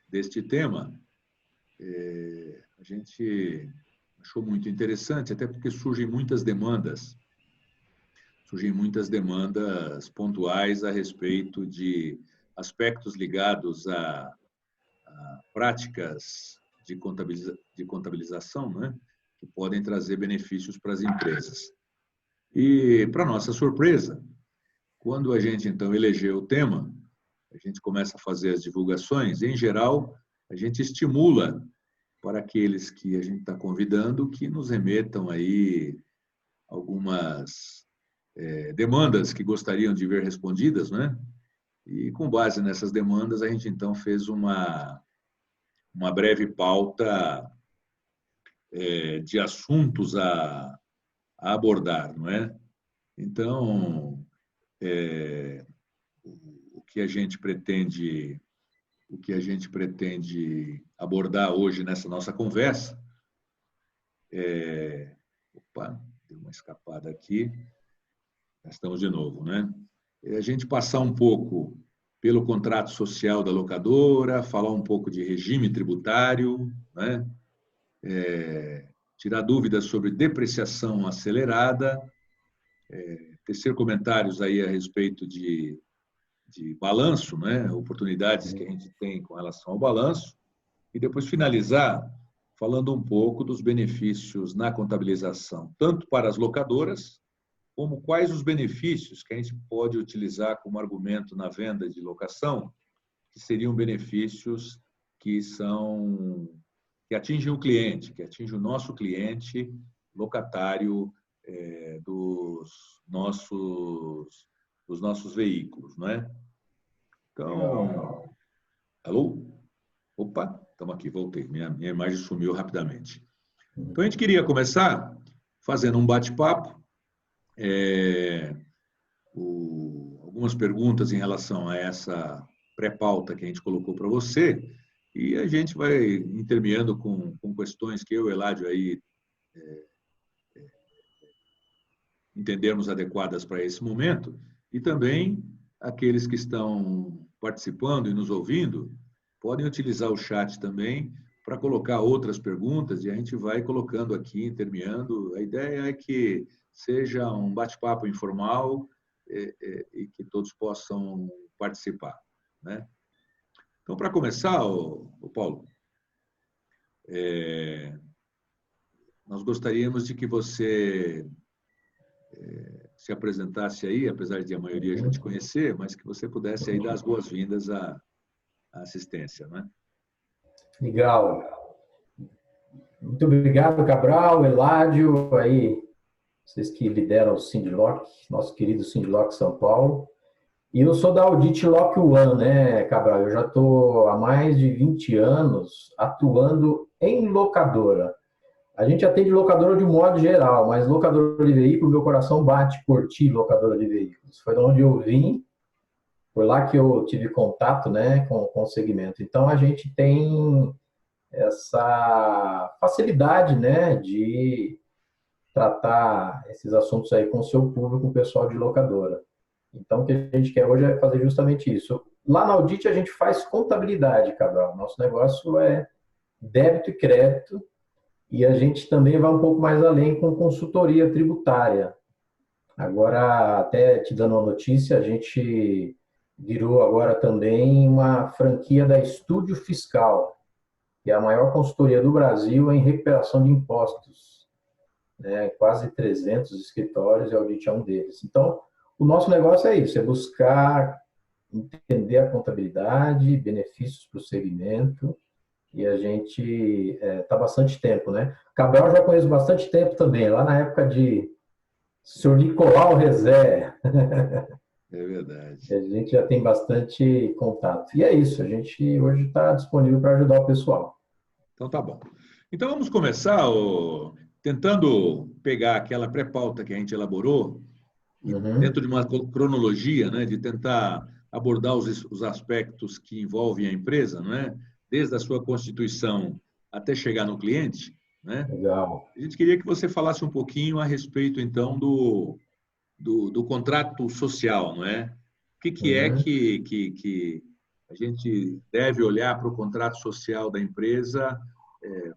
deste tema, a gente achou muito interessante, até porque surgem muitas demandas pontuais a respeito de aspectos ligados a práticas de contabilização, né, que podem trazer benefícios para as empresas. E, para nossa surpresa, quando a gente, então, elegeu o tema, a gente começa a fazer as divulgações, em geral, a gente estimula para aqueles que a gente está convidando que nos remetam aí algumas demandas que gostariam de ver respondidas, né? E, com base nessas demandas, a gente, então, fez uma breve pauta de assuntos a abordar, não é? Então, o que a gente pretende abordar hoje nessa nossa conversa opa, deu uma escapada aqui, já estamos de novo, né? A gente passar um pouco pelo contrato social da locadora, falar um pouco de regime tributário, né? Tirar dúvidas sobre depreciação acelerada, tecer comentários aí a respeito de balanço, né? Oportunidades que a gente tem com relação ao balanço, e depois finalizar falando um pouco dos benefícios na contabilização, tanto para as locadoras, como quais os benefícios que a gente pode utilizar como argumento na venda de locação, que seriam benefícios que atingem o cliente, que atingem o nosso cliente locatário dos nossos veículos, não é? Então, alô? Opa, estamos aqui, voltei. Minha imagem sumiu rapidamente. Então, a gente queria começar fazendo um bate-papo, algumas perguntas em relação a essa pré-pauta que a gente colocou para você, e a gente vai intermeando com questões que eu e o Eládio aí entendermos adequadas para esse momento, e também aqueles que estão participando e nos ouvindo podem utilizar o chat também para colocar outras perguntas, e a gente vai colocando aqui, intermeando. A ideia é que seja um bate-papo informal e que todos possam participar, né? Então, para começar, o Paulo, nós gostaríamos de que você se apresentasse aí, apesar de a maioria já te conhecer, mas que você pudesse aí dar as boas-vindas à assistência, né? Legal. Muito obrigado, Cabral, Eládio, aí, vocês que lideram o Sindlock, nosso querido Sindlock São Paulo. E eu sou da Audit Lock One, né, Cabral? Eu já estou há mais de 20 anos atuando em locadora. A gente atende locadora de um modo geral, mas locadora de veículo, meu coração bate por ti, locadora de veículos. Foi de onde eu vim, foi lá que eu tive contato, né, com o segmento. Então, a gente tem essa facilidade, né, de tratar esses assuntos aí com o seu público, com o pessoal de locadora. Então, o que a gente quer hoje é fazer justamente isso. Lá na Audit, a gente faz contabilidade, Cabral. Nosso negócio é débito e crédito, e a gente também vai um pouco mais além com consultoria tributária. Agora, até te dando uma notícia, a gente virou agora também uma franquia da Estúdio Fiscal, que é a maior consultoria do Brasil em recuperação de impostos, né? Quase 300 escritórios, e a Audit é um deles. Então, o nosso negócio é isso, é buscar entender a contabilidade, benefícios para o segmento, e a gente está bastante tempo, né? Cabral eu já conheço bastante tempo também, lá na época de Sr. Nicolau Rezé. É verdade. A gente já tem bastante contato. E é isso, a gente hoje está disponível para ajudar o pessoal. Então, tá bom. Então, vamos começar tentando pegar aquela pré-pauta que a gente elaborou, e dentro de uma cronologia, né, de tentar abordar os aspectos que envolvem a empresa, não é? Desde a sua constituição até chegar no cliente, né? Legal. A gente queria que você falasse um pouquinho a respeito, então, do contrato social, não é? O que é que A gente deve olhar para o contrato social da empresa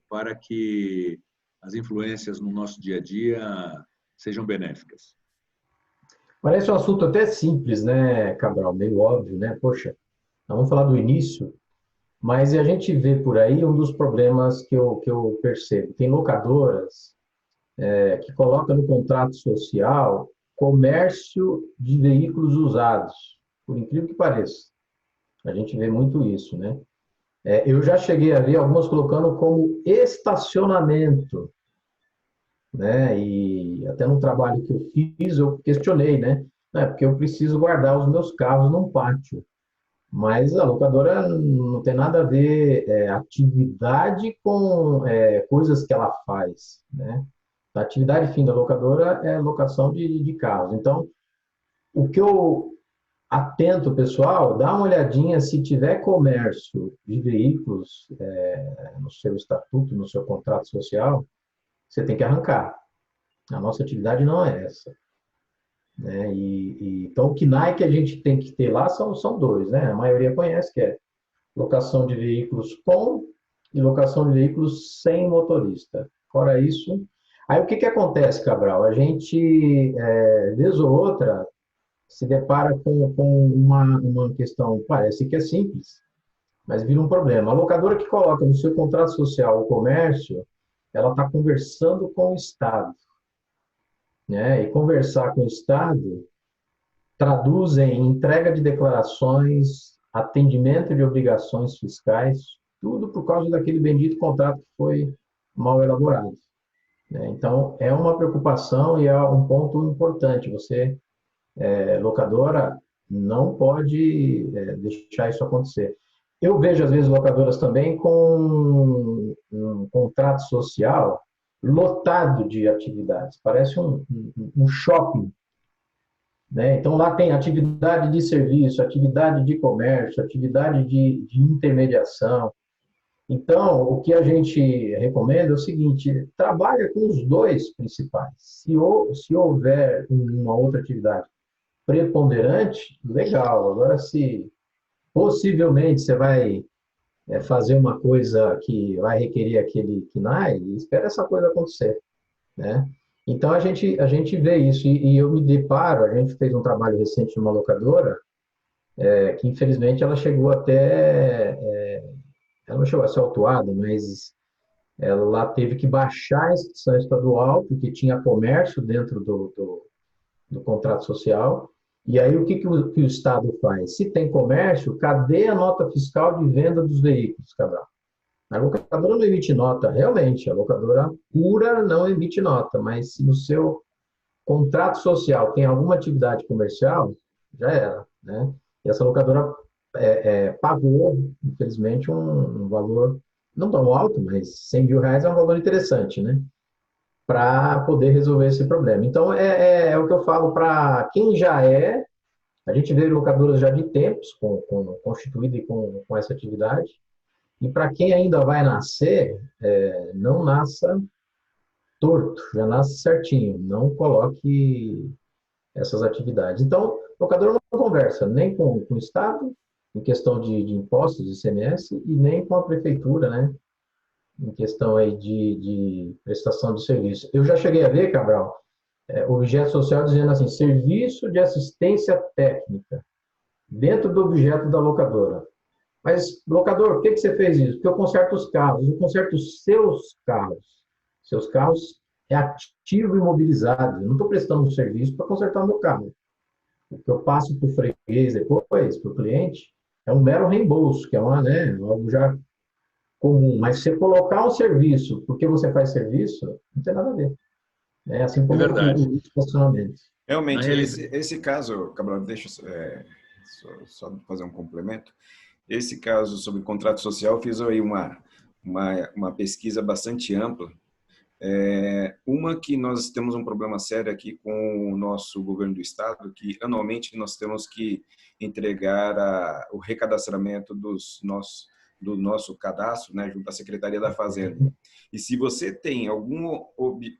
para que as influências no nosso dia a dia sejam benéficas. Parece um assunto até simples, né, Cabral? Meio óbvio, né? Poxa, nós vamos falar do início, mas a gente vê por aí um dos problemas que eu percebo. Tem locadoras que colocam no contrato social comércio de veículos usados, por incrível que pareça. A gente vê muito isso, né? Eu já cheguei a ver algumas colocando como estacionamento, né? E até no trabalho que eu fiz, eu questionei, né? Porque eu preciso guardar os meus carros num pátio. Mas a locadora não tem nada a ver atividade com coisas que ela faz, né? A atividade fim da locadora é locação de carros. Então, o que eu atento, pessoal, dá uma olhadinha se tiver comércio de veículos no seu estatuto, no seu contrato social, você tem que arrancar. A nossa atividade não é essa. Né? Então, o KNAI que a gente tem que ter lá são dois, né? A maioria conhece, que é locação de veículos com e locação de veículos sem motorista. Fora isso, aí o que acontece, Cabral? A gente, vez ou outra, se depara com uma questão, parece que é simples, mas vira um problema. A locadora que coloca no seu contrato social o comércio, ela está conversando com o Estado, né? E conversar com o Estado traduz em entrega de declarações, atendimento de obrigações fiscais, tudo por causa daquele bendito contrato que foi mal elaborado, né? Então, é uma preocupação e é um ponto importante. Você, locadora, não pode deixar isso acontecer. Eu vejo, às vezes, locadoras também com um contrato social lotado de atividades. Parece um shopping, né? Então, lá tem atividade de serviço, atividade de comércio, atividade de intermediação. Então, o que a gente recomenda é o seguinte: trabalha com os dois principais. Se houver uma outra atividade preponderante, legal. Agora, se possivelmente você vai fazer uma coisa que vai requerer aquele KNAI, espera essa coisa acontecer, né? Então, a gente vê isso, e eu me deparo, a gente fez um trabalho recente numa locadora, que infelizmente ela chegou até, ela não chegou a ser autuada, mas ela teve que baixar a inscrição estadual, porque tinha comércio dentro do contrato social. E aí, o que o Estado faz? Se tem comércio, cadê a nota fiscal de venda dos veículos, Cabral? A locadora não emite nota, realmente, a locadora pura não emite nota, mas se no seu contrato social tem alguma atividade comercial, já era, né? E essa locadora pagou, infelizmente, um valor não tão alto, mas R$ 100.000 é um valor interessante, né? Para poder resolver esse problema. Então, é o que eu falo para quem já a gente vê locadoras já de tempos constituída e com essa atividade, e para quem ainda vai nascer, não nasça torto, já nasce certinho, não coloque essas atividades. Então, o locador não conversa nem com o Estado, em questão de impostos, ICMS, e nem com a prefeitura, né, em questão aí de prestação de serviço. Eu já cheguei a ver, Cabral, objeto social dizendo assim, serviço de assistência técnica, dentro do objeto da locadora. Mas, locador, por que você fez isso? Porque eu conserto os carros, eu conserto os seus carros. Seus carros é ativo e imobilizado. Eu não estou prestando um serviço para consertar o meu carro. O que eu passo para o freguês depois, para o cliente, é um mero reembolso, que é algo já comum. Mas se você colocar um serviço porque você faz serviço, não tem nada a ver. Assim É como verdade. o estacionamento. Na Realmente, realidade, esse caso, Cabral, deixa só fazer um complemento. Esse caso sobre contrato social, eu fiz aí uma pesquisa bastante ampla. Uma que nós temos um problema sério aqui com o nosso governo do estado, que anualmente nós temos que entregar o recadastramento do nosso cadastro, né, junto à Secretaria da Fazenda. E se você tem algum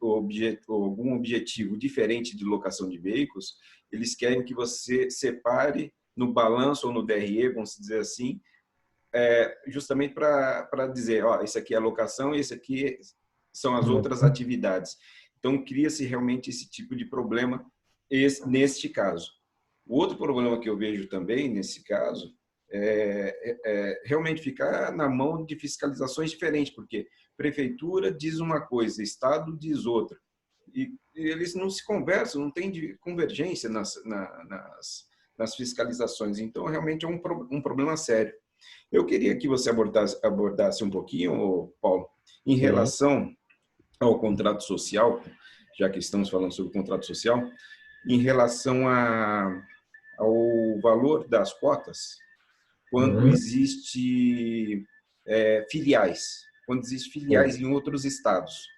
objetivo diferente de locação de veículos, eles querem que você separe no balanço ou no DRE, vamos dizer assim, justamente para dizer, ó, isso aqui é a locação, esse aqui são as outras atividades. Então, cria-se realmente esse tipo de problema neste caso. O outro problema que eu vejo também, nesse caso, realmente ficar na mão de fiscalizações diferentes, porque prefeitura diz uma coisa, Estado diz outra. E eles não se conversam, não tem convergência nas fiscalizações. Então, realmente é um problema sério. Eu queria que você abordasse um pouquinho, Paulo, em relação ao contrato social, já que estamos falando sobre contrato social, em relação ao valor das cotas, quando existe filiais, quando existem filiais em outros estados.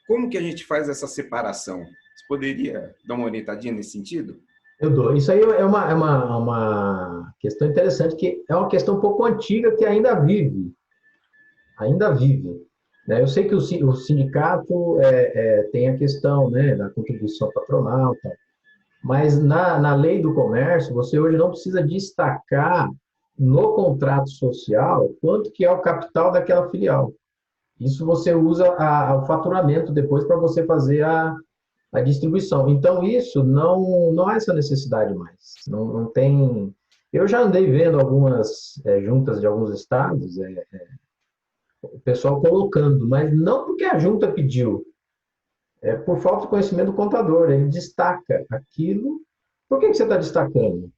Como que a gente faz essa separação? Você poderia dar uma orientadinha nesse sentido? Eu dou. Isso aí é uma questão interessante, que é uma questão um pouco antiga que ainda vive. Ainda vive. Né? Eu sei que o sindicato tem a questão, né, da contribuição patronal, tal. Mas na lei do comércio, você hoje não precisa destacar no contrato social quanto que é o capital daquela filial. Isso você usa o faturamento depois para você fazer a distribuição. Então, isso não há essa necessidade mais. Não tem... Eu já andei vendo algumas juntas de alguns estados, o pessoal colocando, mas não porque a junta pediu, por falta de conhecimento do contador. Ele destaca aquilo. Por que você está destacando?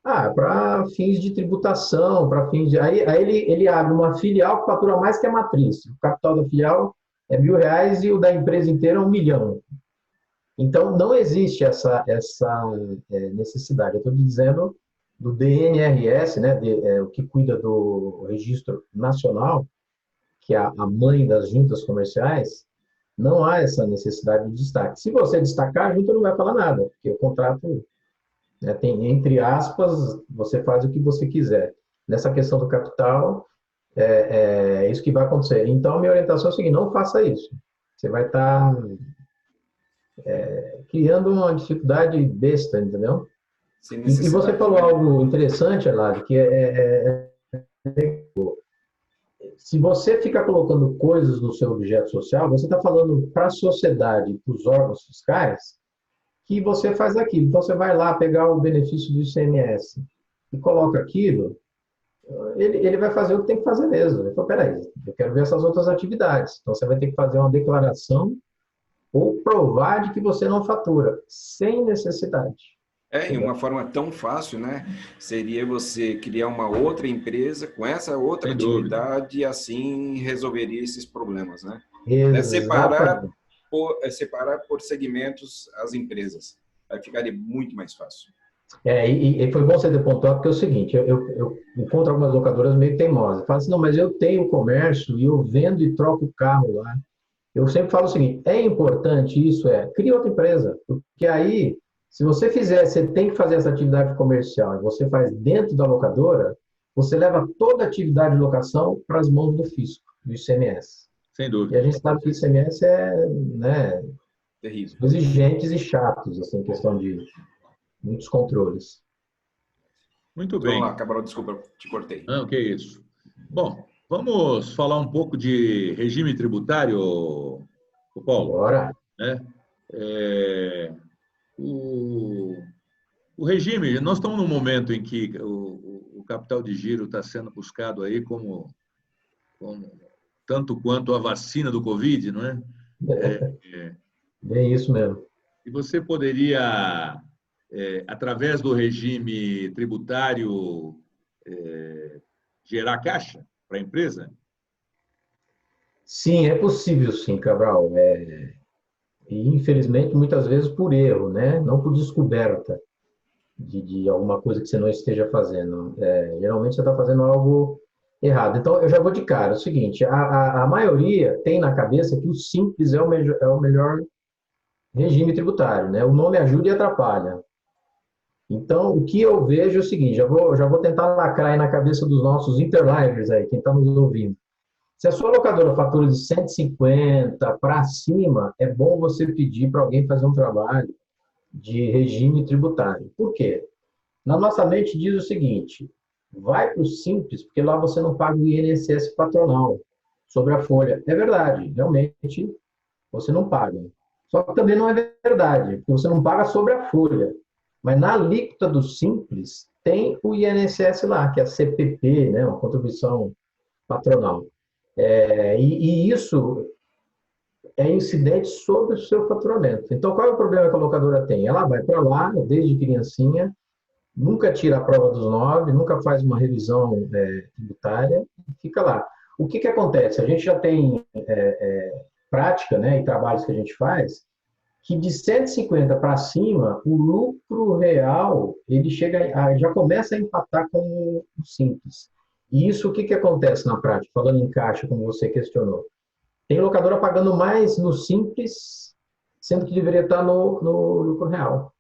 Para fins de tributação, para fins de... Aí ele abre uma filial que fatura mais que a matriz. O capital da filial é R$ 1.000 e o da empresa inteira é R$ 1 milhão. Então, não existe essa necessidade. Eu estou dizendo do DNRS, né, o que cuida do Registro Nacional, que é a mãe das juntas comerciais, não há essa necessidade de destaque. Se você destacar, a junta não vai falar nada, porque o contrato, né, tem, entre aspas, você faz o que você quiser. Nessa questão do capital, é isso que vai acontecer. Então, a minha orientação é a seguinte: não faça isso. Você vai estar criando uma dificuldade besta, entendeu? E você falou algo interessante, Elad, que se você ficar colocando coisas no seu objeto social, você está falando para a sociedade, para os órgãos fiscais, que você faz aquilo. Então, você vai lá pegar o benefício do ICMS e coloca aquilo, ele vai fazer o que tem que fazer mesmo. Ele falou, peraí, eu quero ver essas outras atividades. Então, você vai ter que fazer uma declaração ou provar de que você não fatura, sem necessidade. E uma forma tão fácil, né? Seria você criar uma outra empresa com essa outra atividade e assim resolveria esses problemas, né? Separar por segmentos as empresas. Aí ficaria muito mais fácil. E foi bom você ter pontuado, porque é o seguinte, eu encontro algumas locadoras meio teimosas. Falam assim, não, mas eu tenho comércio e eu vendo e troco o carro lá. Eu sempre falo o seguinte, é importante isso, cria outra empresa, porque aí, se você fizer, você tem que fazer essa atividade comercial e você faz dentro da locadora, você leva toda a atividade de locação para as mãos do fisco, do ICMS. Sem dúvida. E a gente sabe que o ICMS terrível, exigentes e chatos, assim, questão de muitos controles. Muito bem. Vamos lá, Cabral, desculpa, te cortei. Não, que isso. Bom, vamos falar um pouco de regime tributário, Paulo? Bora. O regime, nós estamos num momento em que o capital de giro está sendo buscado aí como tanto quanto a vacina do Covid, não é? Bem isso mesmo. E você poderia, através do regime tributário, gerar caixa para a empresa? Sim, é possível, sim, Cabral. E, infelizmente, muitas vezes por erro, né? Não por descoberta de alguma coisa que você não esteja fazendo. Geralmente você está fazendo algo errado. Então, eu já vou de cara. É o seguinte, a maioria tem na cabeça que o simples é o melhor regime tributário, né? O nome ajuda e atrapalha. Então, o que eu vejo é o seguinte, já vou tentar lacrar aí na cabeça dos nossos interliners aí, quem está nos ouvindo. Se a sua locadora fatura de 150 para cima, é bom você pedir para alguém fazer um trabalho de regime tributário. Por quê? Na nossa mente diz o seguinte, vai para o Simples, porque lá você não paga o INSS patronal sobre a folha. É verdade, realmente você não paga. Só que também não é verdade, porque você não paga sobre a folha. Mas na alíquota do Simples tem o INSS lá, que é a CPP, né, uma contribuição patronal. E isso é incidente sobre o seu faturamento. Então, qual é o problema que a locadora tem? Ela vai para lá, desde criancinha, nunca tira a prova dos 9, nunca faz uma revisão tributária, e fica lá. O que acontece? A gente já tem prática, né, e trabalhos que a gente faz, que de 150 para cima, o lucro real ele já começa a empatar com o simples. E isso o que acontece na prática? Falando em caixa, como você questionou. Tem locadora pagando mais no simples, sendo que deveria estar no lucro real.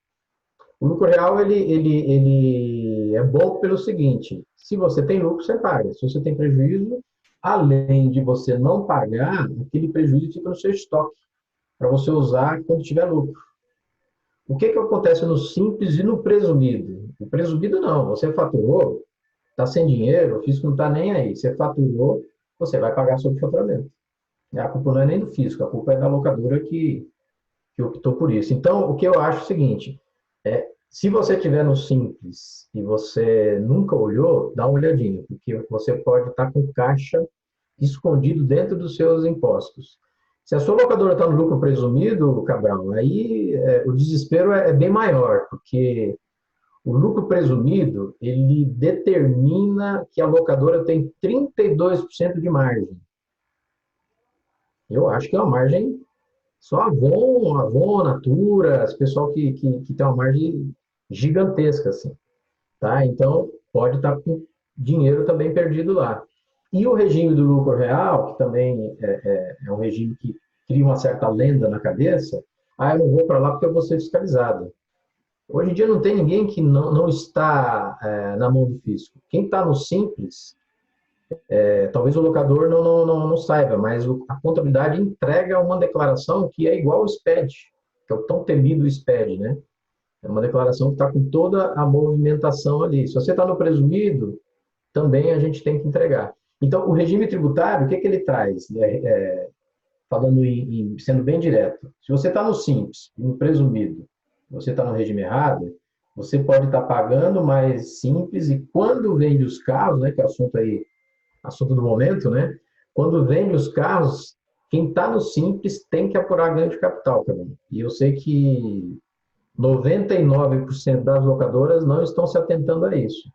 O lucro real ele é bom pelo seguinte: se você tem lucro, você paga. Se você tem prejuízo, além de você não pagar, aquele prejuízo fica no seu estoque, para você usar quando tiver lucro. O que acontece no simples e no presumido? O presumido não, você faturou, está sem dinheiro, o fisco não está nem aí. Você faturou, você vai pagar sobre o faturamento. A culpa não é nem do fisco, a culpa é da locadora que optou por isso. Então, o que eu acho é o seguinte, se você tiver no simples e você nunca olhou, dá uma olhadinha, porque você pode estar com caixa escondido dentro dos seus impostos. Se a sua locadora está no lucro presumido, Cabral, aí o desespero é bem maior, porque o lucro presumido, ele determina que a locadora tem 32% de margem. Eu acho que é uma margem só Avon, Natura, esse pessoal que tem uma margem gigantesca, assim. Tá? Então, pode estar com dinheiro também perdido lá. E o regime do lucro real, que também é um regime que cria uma certa lenda na cabeça, eu não vou para lá porque eu vou ser fiscalizado. Hoje em dia não tem ninguém que não está na mão do fisco. Quem está no Simples, talvez o locador não saiba, mas a contabilidade entrega uma declaração que é igual ao SPED, que é o tão temido SPED, né? É uma declaração que está com toda a movimentação ali. Se você está no presumido, também a gente tem que entregar. Então, o regime tributário, o que ele traz? Falando sendo bem direto, se você está no simples, no presumido, você está no regime errado, você pode estar pagando mais simples e quando vende os carros, né, que é assunto do momento, né? Quando vende os carros, quem está no simples tem que apurar ganho de capital, também. E eu sei que 99% das locadoras não estão se atentando a isso.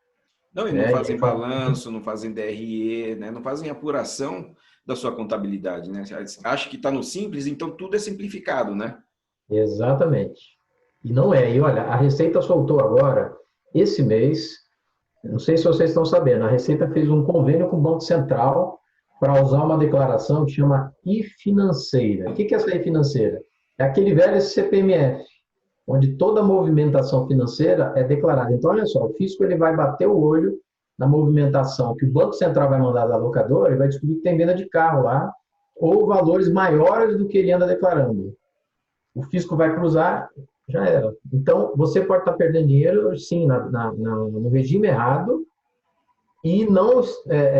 Não, e não fazem balanço, não fazem DRE, né? Não fazem apuração da sua contabilidade, né? Acha que está no simples, então tudo é simplificado, né? Exatamente. E não é. E olha, a Receita soltou agora, esse mês, não sei se vocês estão sabendo, a Receita fez um convênio com o Banco Central para usar uma declaração que chama I-financeira. O que é essa I-financeira? É aquele velho CPMF, onde toda movimentação financeira é declarada. Então, olha só, o fisco ele vai bater o olho na movimentação que o Banco Central vai mandar da locadora e vai descobrir que tem venda de carro lá, ou valores maiores do que ele anda declarando. O fisco vai cruzar, já era. Então, você pode estar perdendo dinheiro, sim, no regime errado, e não,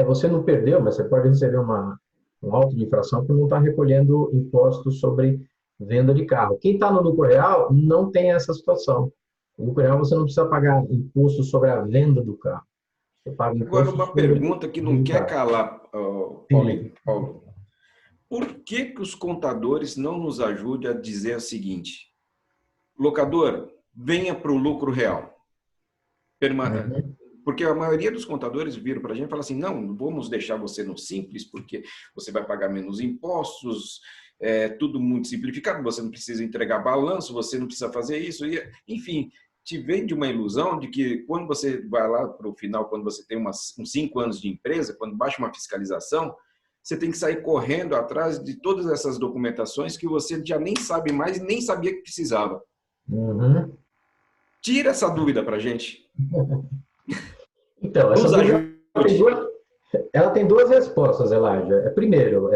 você não perdeu, mas você pode receber um auto de infração por não estar recolhendo impostos sobre venda de carro. Quem está no lucro real não tem essa situação. No lucro real você não precisa pagar imposto sobre a venda do carro. Você paga imposto. Agora, uma pergunta que não quer calar, Paulo. Por que os contadores não nos ajudam a dizer o seguinte: locador, venha para o lucro real. Porque a maioria dos contadores viram para a gente e falam assim, não, vamos deixar você no simples, porque você vai pagar menos impostos, é tudo muito simplificado, você não precisa entregar balanço, você não precisa fazer isso. Enfim, te vende uma ilusão de que quando você vai lá para o final, quando você tem uns 5 anos de empresa, quando baixa uma fiscalização, você tem que sair correndo atrás de todas essas documentações que você já nem sabe mais e nem sabia que precisava. Tira essa dúvida para a gente. Então, essa dúvida, ela tem duas respostas, Elijah. Primeiro,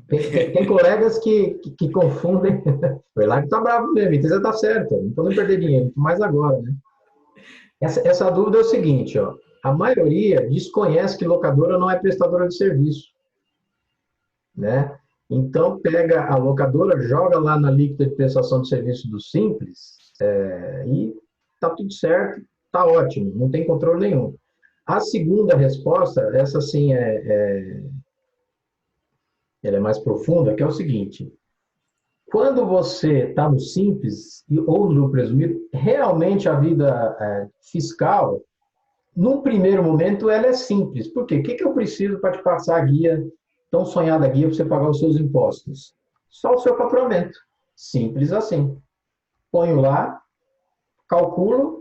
tem colegas que confundem. O Elijah está bravo mesmo, então você está certo. Não podemos perder dinheiro, mais agora, né? Essa dúvida é o seguinte, ó, a maioria desconhece que locadora não é prestadora de serviço, né? Então, pega a locadora, joga lá na líquida de prestação de serviço do Simples, e tá tudo certo, tá ótimo, não tem controle nenhum. A segunda resposta, essa sim ela é mais profunda, que é o seguinte: quando você está no Simples ou no presumido, realmente a vida fiscal, num primeiro momento, ela é simples. Por quê? O que eu preciso para te passar a guia, tão sonhada guia, para você pagar os seus impostos? Só o seu faturamento. Simples assim. Ponho lá, calculo.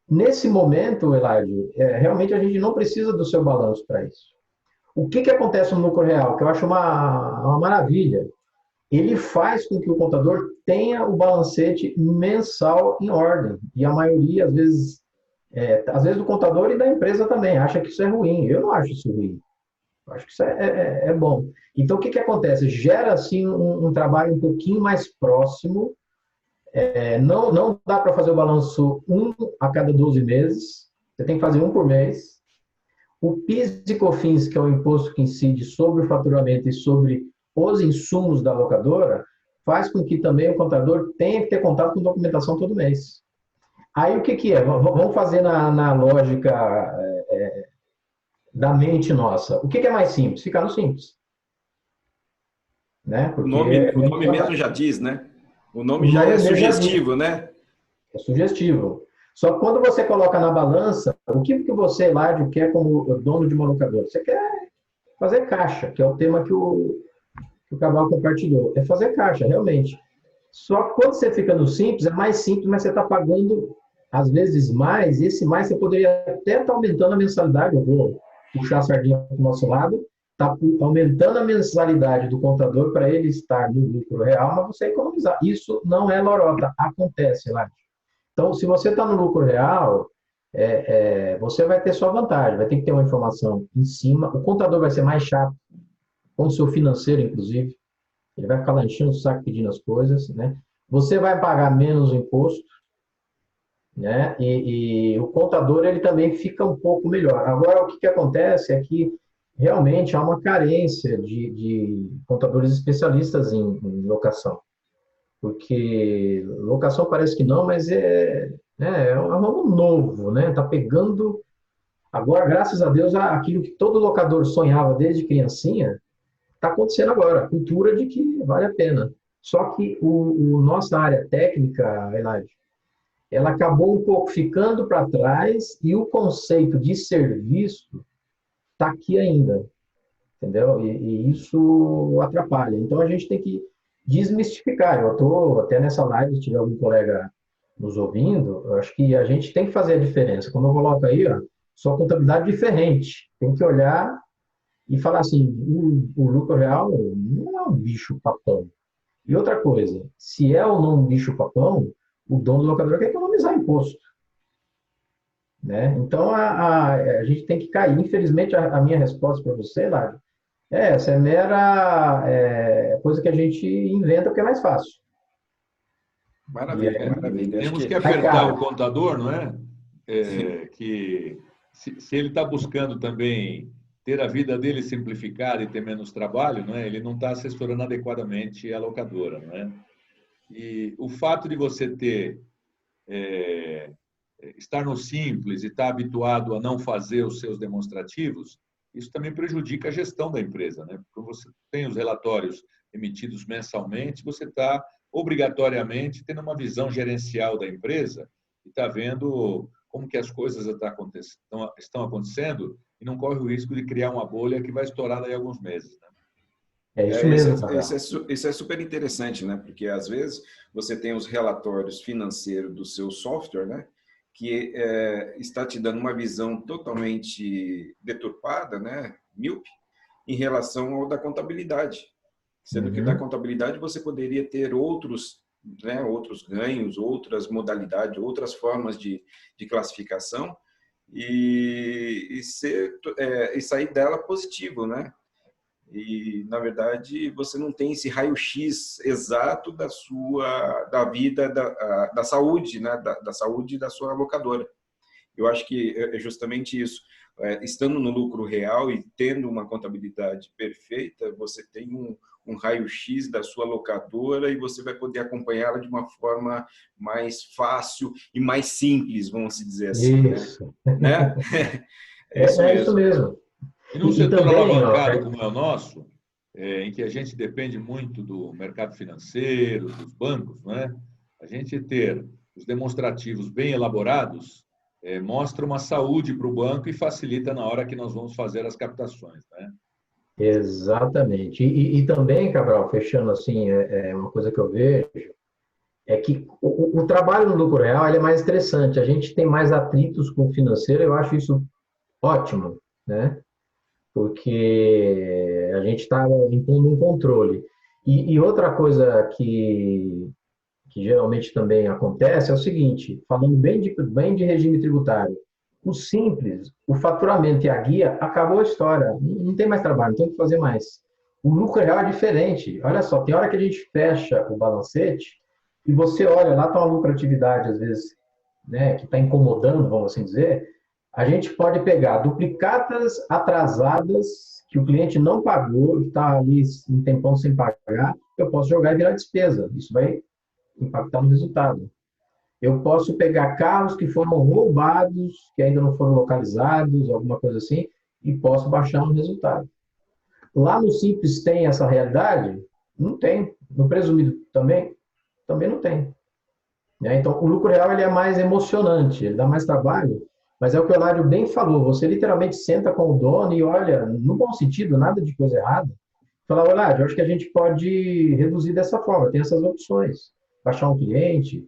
Nesse momento, Eladio, realmente a gente não precisa do seu balanço para isso. O que acontece no lucro real? Que eu acho uma maravilha. Ele faz com que o contador tenha o balancete mensal em ordem. E a maioria, às vezes do contador e da empresa também, acha que isso é ruim. Eu não acho isso ruim. Eu acho que isso é bom. Então, o que acontece? Gera, assim, um trabalho um pouquinho mais próximo. Não dá para fazer o balanço um a cada 12 meses. Você tem que fazer um por mês. O PIS e COFINS, que é o imposto que incide sobre o faturamento e sobre os insumos da locadora, faz com que também o contador tenha que ter contato com documentação todo mês. Aí o que é? Vamos fazer na lógica da mente nossa. O que é mais simples? Ficar no simples. Né? O Porque nome mesmo já diz, né? O nome já é sugestivo, né? É sugestivo. Só que quando você coloca na balança, o que você, Ládio, quer como dono de uma locadora? Você quer fazer caixa, que é o tema que o Cabral compartilhou. É fazer caixa, realmente. Só que quando você fica no simples, é mais simples, mas você está pagando, às vezes, mais. E esse mais você poderia até estar aumentando a mensalidade. Eu vou puxar a sardinha para o nosso lado. Está aumentando a mensalidade do contador para ele estar no lucro real, mas você economizar. Isso não é lorota. Acontece, Ládio. Então, se você está no lucro real, você vai ter sua vantagem, vai ter que ter uma informação em cima. O contador vai ser mais chato, com o seu financeiro, inclusive. Ele vai ficar lá enchendo o saco pedindo as coisas, né? Você vai pagar menos imposto, né? E o contador, ele também fica um pouco melhor. Agora, o que acontece é que realmente há uma carência de contadores especialistas em locação. Porque locação parece que não, mas é um ramo novo, né? Está pegando. Agora, graças a Deus, aquilo que todo locador sonhava desde criancinha está acontecendo agora. A cultura de que vale a pena. Só que nossa área técnica, Elaide, ela acabou um pouco ficando para trás e o conceito de serviço está aqui ainda, entendeu? E isso atrapalha. Então, a gente tem que desmistificar. Eu estou até nessa live, se tiver algum colega nos ouvindo, eu acho que a gente tem que fazer a diferença. Como eu coloco aí, ó, só contabilidade diferente. Tem que olhar e falar assim, o lucro real não é um bicho-papão. E outra coisa, se é ou não um bicho-papão, o dono do locador quer economizar imposto. Né? Então, a gente tem que cair. Infelizmente, a minha resposta para você, Lário, essa é mera coisa que a gente inventa porque é mais fácil. Maravilha, maravilha. Temos que apertar o contador, não é? Que se ele está buscando também ter a vida dele simplificada e ter menos trabalho, não é? Ele não está assessorando adequadamente a locadora, não é? E o fato de você estar no simples e estar habituado a não fazer os seus demonstrativos, isso também prejudica a gestão da empresa, né? Porque você tem os relatórios emitidos mensalmente, você está obrigatoriamente tendo uma visão gerencial da empresa e está vendo como que as coisas estão acontecendo e não corre o risco de criar uma bolha que vai estourar daí a alguns meses, né? É isso mesmo. Isso é super interessante, né? Porque às vezes você tem os relatórios financeiros do seu software, né? Que está te dando uma visão totalmente deturpada, né? Míope, em relação ao da contabilidade. Sendo que da contabilidade você poderia ter outros ganhos, outras modalidades, outras formas de classificação e sair dela positivo, né? E, na verdade, você não tem esse raio-x exato da vida, da saúde, né? Da saúde da sua locadora. Eu acho que é justamente isso. Estando no lucro real e tendo uma contabilidade perfeita, você tem um raio-x da sua locadora e você vai poder acompanhá-la de uma forma mais fácil e mais simples, vamos dizer assim, Isso. né? É isso É isso mesmo. mesmo. E num E setor também, ó, alavancado como é o nosso, em que a gente depende muito do mercado financeiro, dos bancos, né? A gente ter os demonstrativos bem elaborados mostra uma saúde para o banco e facilita na hora que nós vamos fazer as captações, né? exatamente. E também, Cabral, fechando assim, uma coisa que eu vejo, é que o trabalho no lucro real ele é mais estressante. A gente tem mais atritos com o financeiro, eu acho isso ótimo, né? Porque a gente está impondo um controle. E outra coisa que geralmente também acontece é o seguinte, falando bem de regime tributário, o simples, o faturamento e a guia, acabou a história, não tem mais trabalho, não tem o que fazer mais. O lucro real é diferente. Olha só, tem hora que a gente fecha o balancete e você olha, lá está uma lucratividade, às vezes, né, que está incomodando, vamos assim dizer, a gente pode pegar duplicatas atrasadas que o cliente não pagou, está ali um tempão sem pagar, eu posso jogar e virar despesa. Isso vai impactar no resultado. Eu posso pegar carros que foram roubados, que ainda não foram localizados, alguma coisa assim, e posso baixar no resultado. Lá no Simples tem essa realidade? Não tem. No Presumido também? Também não tem. Né? Então, o lucro real ele é mais emocionante, ele dá mais trabalho, mas é o que o Lário bem falou, você literalmente senta com o dono e olha, no bom sentido, nada de coisa errada, fala, olha, eu acho que a gente pode reduzir dessa forma, tem essas opções, baixar um cliente,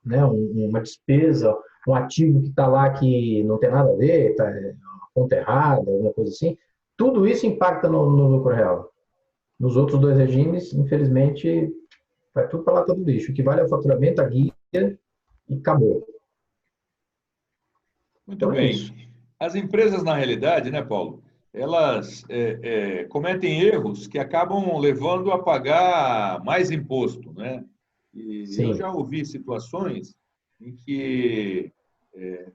né, uma despesa, um ativo que está lá que não tem nada a ver, está uma conta errada, alguma coisa assim, tudo isso impacta no lucro real. Nos outros dois regimes, infelizmente, vai tudo para lá todo lixo. O que vale é o faturamento, a guia e acabou. Muito Então é bem. isso. As empresas, na realidade, né, Paulo, elas cometem erros que acabam levando a pagar mais imposto, né? E eu Sim. já ouvi situações em que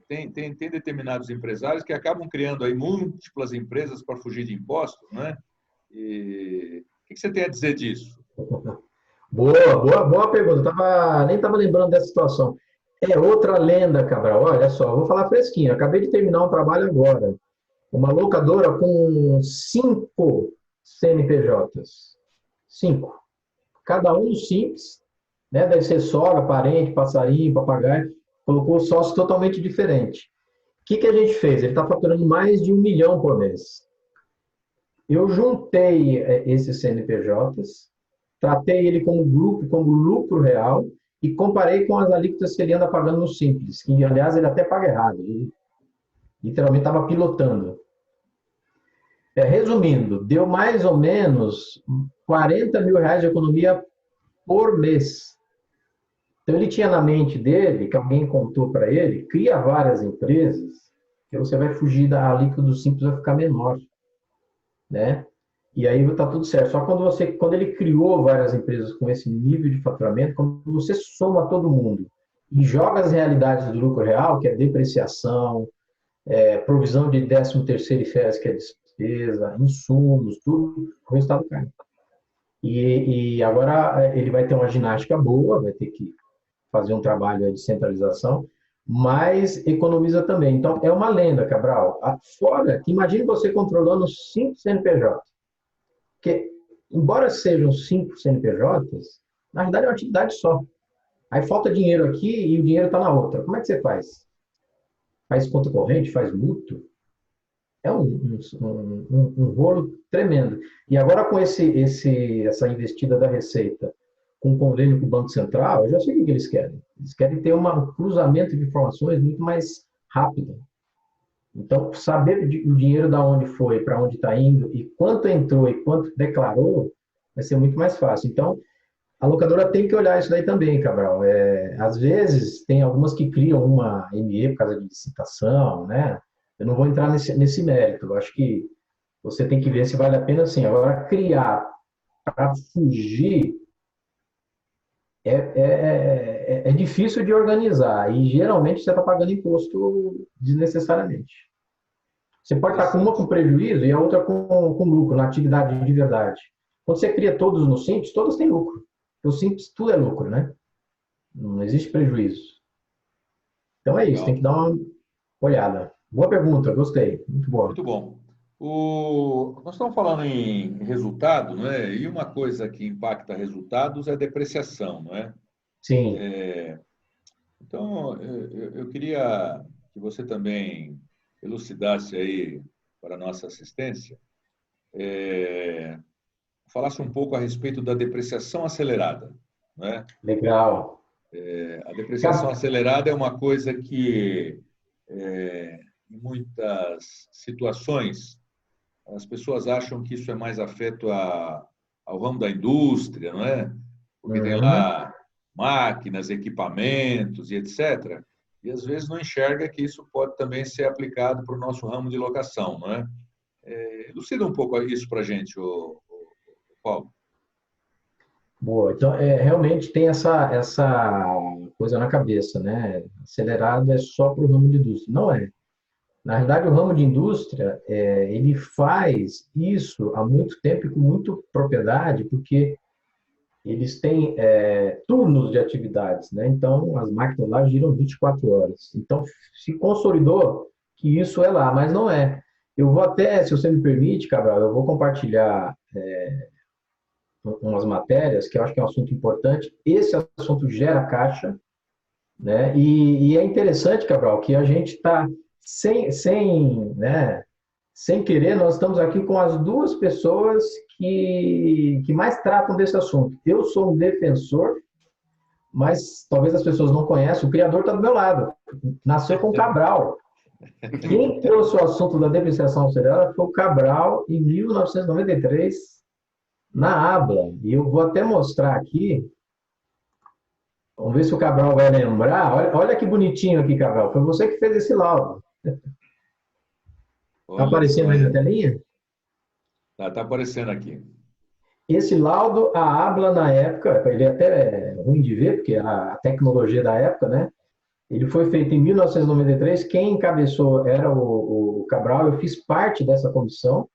tem determinados empresários que acabam criando aí múltiplas empresas para fugir de impostos, né? E o que você tem a dizer disso? Boa pergunta. Nem estava lembrando dessa situação. É outra lenda, Cabral. Olha só, vou falar fresquinho. Acabei de terminar um trabalho agora. Uma locadora com 5 CNPJs. 5. Cada um simples, né? Deve ser sogra, parente, passarinho, papagaio. Colocou sócio totalmente diferente. O que a gente fez? Ele está faturando mais de 1 milhão por mês. Eu juntei esses CNPJs, tratei ele como grupo, como lucro real, e comparei com as alíquotas que ele anda pagando no Simples, que, aliás, ele até paga errado. Ele literalmente estava pilotando. Resumindo, deu mais ou menos 40 mil reais de economia por mês. Então, ele tinha na mente dele, que alguém contou para ele, cria várias empresas, que você vai fugir da alíquota do Simples, vai ficar menor, né? E aí está tudo certo. Só quando ele criou várias empresas com esse nível de faturamento, quando você soma todo mundo e joga as realidades do lucro real, que é depreciação, provisão de 13º e férias, que é despesa, insumos, tudo, o resultado cai. E agora ele vai ter uma ginástica boa, vai ter que fazer um trabalho de centralização, mas economiza também. Então, é uma lenda, Cabral. Fora, imagine você controlando 5 CNPJ. Porque, embora sejam 5 CNPJs, na verdade é uma atividade só. Aí falta dinheiro aqui e o dinheiro está na outra. Como é que você faz? Faz conta corrente? Faz mútuo? É um rolo tremendo. E agora com essa investida da Receita, com convênio com o Banco Central, eu já sei o que eles querem. Eles querem ter um cruzamento de informações muito mais rápido. Então, saber o dinheiro da onde foi, para onde está indo, e quanto entrou e quanto declarou, vai ser muito mais fácil. Então, a locadora tem que olhar isso daí também, Cabral. Às vezes, tem algumas que criam uma ME por causa de licitação, né? Eu não vou entrar nesse mérito. Eu acho que você tem que ver se vale a pena, sim. Agora, criar para fugir, é difícil de organizar e geralmente você está pagando imposto desnecessariamente. Você pode estar com uma com prejuízo e a outra com lucro, na atividade de verdade. Quando você cria todos no Simples, todas têm lucro. No Simples, tudo é lucro, né? Não existe prejuízo. Então é isso, tem que Legal. dar uma olhada. Boa pergunta, gostei. Muito boa. Muito bom. Nós estamos falando em resultado, não é? E uma coisa que impacta resultados é a depreciação, não é? Sim, Então, eu queria que você também elucidasse aí para a nossa assistência, falasse um pouco a respeito da depreciação acelerada, não é? legal. A depreciação Cara, acelerada é uma coisa que, em muitas situações, as pessoas acham que isso é mais afeto ao ramo da indústria, não é? Porque tem uhum. lá máquinas, equipamentos e etc. E às vezes não enxerga que isso pode também ser aplicado para o nosso ramo de locação, não é? Elucida um pouco isso para a gente, Paulo. Boa. Então, realmente tem essa coisa na cabeça, né? Acelerado é só para o ramo de indústria. Não é. Na realidade, o ramo de indústria, ele faz isso há muito tempo e com muita propriedade, porque eles têm turnos de atividades, né? Então, as máquinas lá giram 24 horas. Então, se consolidou que isso é lá, mas não é. Eu vou até, se você me permite, Cabral, eu vou compartilhar umas matérias que eu acho que é um assunto importante. Esse assunto gera caixa, né? E é interessante, Cabral, que a gente está né, sem querer, nós estamos aqui com as duas pessoas que mais tratam desse assunto. Eu sou um defensor, mas talvez as pessoas não conheçam, o criador está do meu lado. Nasceu com Cabral. Quem trouxe o assunto da depreciação acelerada foi o Cabral em 1993, na ABLA. E eu vou até mostrar aqui. Vamos ver se o Cabral vai lembrar. Olha que bonitinho aqui, Cabral. Foi você que fez esse laudo. Está Olha só aparecendo aí na aí. telinha? Tá aparecendo aqui. Esse laudo, a ABLA na época, ele é até ruim de ver, porque a tecnologia da época, né? Ele foi feito em 1993. Quem encabeçou era o Cabral. Eu fiz parte dessa comissão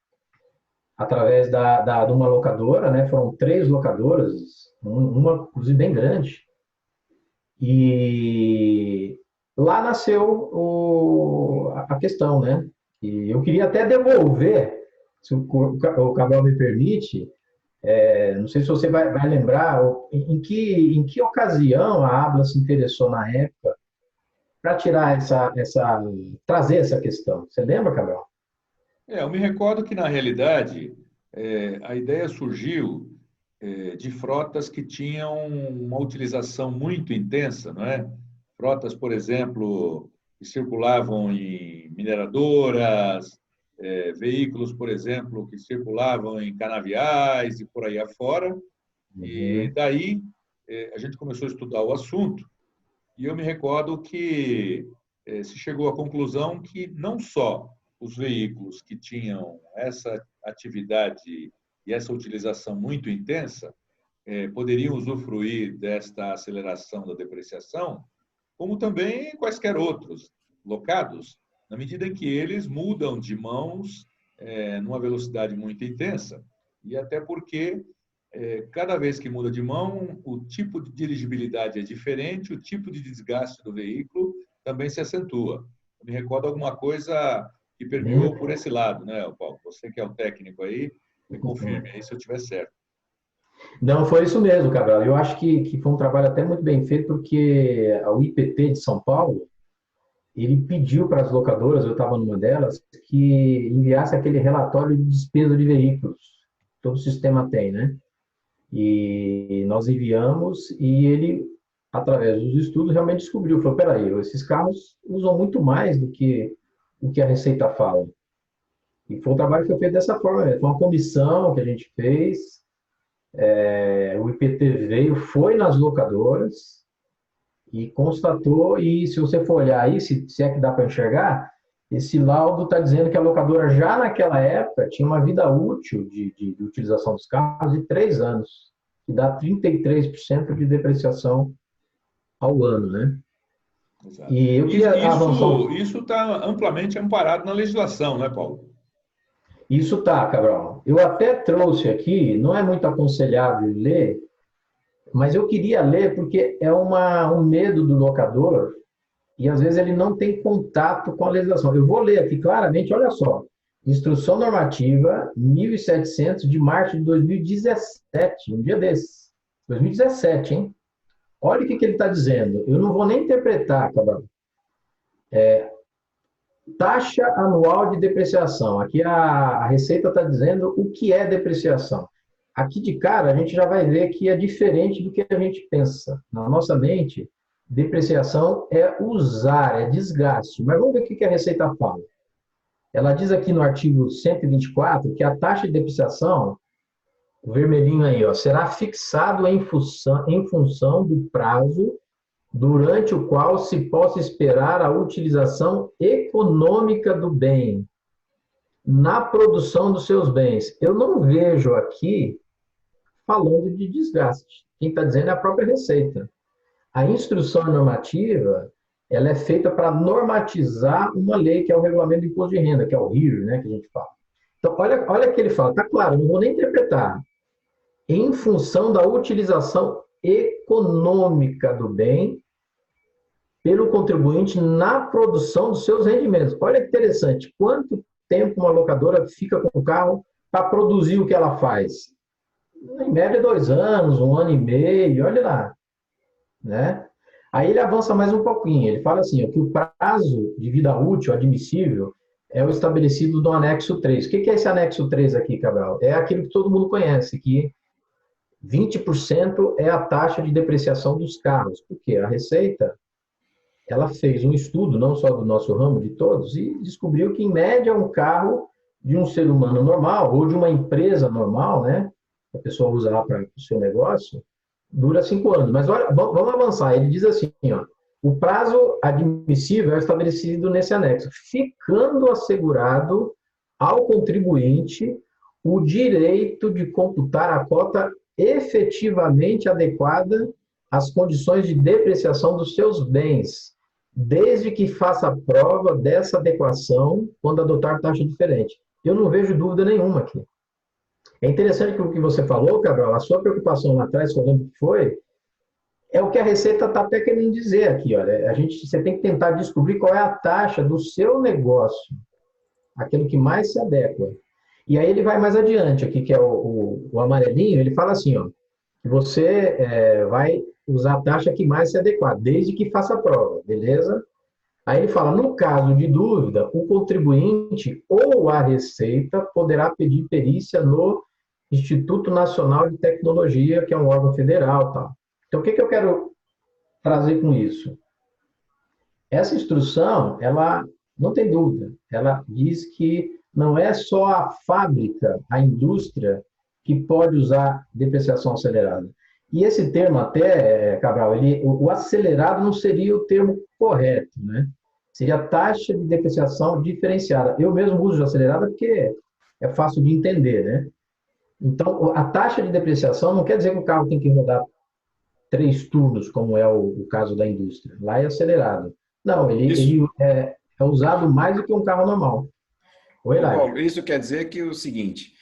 através de uma locadora, né? Foram 3 locadoras, uma inclusive bem grande. E lá nasceu a questão, né? E eu queria até devolver, se o Cabral me permite, não sei se você vai lembrar em que ocasião a ABLA se interessou na época para tirar trazer essa questão. Você lembra, Cabral? Eu me recordo que, na realidade, a ideia surgiu de frotas que tinham uma utilização muito intensa, não é? Frotas, por exemplo, que circulavam em mineradoras, veículos, por exemplo, que circulavam em canaviais e por aí afora. E Uhum. daí a gente começou a estudar o assunto e eu me recordo que se chegou à conclusão que não só os veículos que tinham essa atividade e essa utilização muito intensa poderiam usufruir desta aceleração da depreciação, como também quaisquer outros locados, na medida em que eles mudam de mãos numa velocidade muito intensa, e até porque cada vez que muda de mão, o tipo de dirigibilidade é diferente, o tipo de desgaste do veículo também se acentua. Eu me recordo alguma coisa que permeou por esse lado, né, Paulo? Você que é o técnico aí, me confirme aí se eu estiver certo. Não, foi isso mesmo, Cabral. Eu acho que foi um trabalho até muito bem feito, porque o IPT de São Paulo, ele pediu para as locadoras, eu estava numa delas, que enviasse aquele relatório de despesa de veículos. Todo o sistema tem, né? E nós enviamos e ele, através dos estudos, realmente descobriu. Falou, peraí, esses carros usam muito mais do que o que a Receita fala. E foi um trabalho que foi feito dessa forma. Foi uma comissão que a gente fez, o IPT veio, foi nas locadoras e constatou, e se você for olhar aí, se é que dá para enxergar, esse laudo está dizendo que a locadora já naquela época tinha uma vida útil de utilização dos carros de 3 anos. que dá 33% de depreciação ao ano, né? Exato. E eu queria avançar. Isso está amplamente amparado na legislação, né, Paulo? Isso tá, Cabral. Eu até trouxe aqui, não é muito aconselhável ler, mas eu queria ler porque é um medo do locador e às vezes ele não tem contato com a legislação. Eu vou ler aqui claramente, olha só. Instrução Normativa 1700 de março de 2017, um dia desses. 2017, hein? Olha o que ele está dizendo. Eu não vou nem interpretar, Cabral. Taxa anual de depreciação. Aqui a Receita está dizendo o que é depreciação. Aqui de cara a gente já vai ver que é diferente do que a gente pensa. Na nossa mente, depreciação é usar, é desgaste. Mas vamos ver o que a Receita fala. Ela diz aqui no artigo 124 que a taxa de depreciação, o vermelhinho aí, ó, será fixado em função do prazo durante o qual se possa esperar a utilização econômica do bem na produção dos seus bens. Eu não vejo aqui falando de desgaste. Quem está dizendo é a própria Receita. A instrução normativa, ela é feita para normatizar uma lei, que é o Regulamento do Imposto de Renda, que é o RIR, né, que a gente fala. Então, olha o que ele fala. Está claro, não vou nem interpretar. Em função da utilização econômica do bem pelo contribuinte na produção dos seus rendimentos. Olha que interessante. Quanto tempo uma locadora fica com o carro para produzir o que ela faz? Em média, 2 anos, 1 ano e meio, olha lá. Né? Aí ele avança mais um pouquinho. Ele fala assim, ó, que o prazo de vida útil admissível é o estabelecido no anexo 3. O que é esse anexo 3 aqui, Cabral? É aquilo que todo mundo conhece, que 20% é a taxa de depreciação dos carros. Por quê? A Receita, ela fez um estudo, não só do nosso ramo, de todos, e descobriu que, em média, um carro de um ser humano normal, ou de uma empresa normal, né, que a pessoa usa lá para o seu negócio, dura 5 anos. Mas olha, vamos avançar. Ele diz assim, ó, o prazo admissível é estabelecido nesse anexo, ficando assegurado ao contribuinte o direito de computar a cota efetivamente adequada às condições de depreciação dos seus bens, desde que faça prova dessa adequação quando adotar taxa diferente. Eu não vejo dúvida nenhuma aqui. É interessante que o que você falou, Cabral, a sua preocupação lá atrás, que eu lembro que foi, é o que a Receita está até querendo dizer aqui. Olha, você tem que tentar descobrir qual é a taxa do seu negócio, aquilo que mais se adequa. E aí ele vai mais adiante aqui, que é o amarelinho, ele fala assim, ó, que você vai usar a taxa que mais se adequar, desde que faça a prova, beleza? Aí ele fala, no caso de dúvida, o contribuinte ou a Receita poderá pedir perícia no Instituto Nacional de Tecnologia, que é um órgão federal, tal. Então, o que eu quero trazer com isso? Essa instrução, ela não tem dúvida, ela diz que não é só a fábrica, a indústria, que pode usar depreciação acelerada. E esse termo até, Cabral, o acelerado não seria o termo correto, né? Seria a taxa de depreciação diferenciada. Eu mesmo uso de acelerada porque é fácil de entender, né? Então, a taxa de depreciação não quer dizer que o carro tem que rodar 3 turnos, como é o caso da indústria. Lá é acelerado. Não, ele é usado mais do que um carro normal. Oi, Paulo, isso quer dizer que é o seguinte,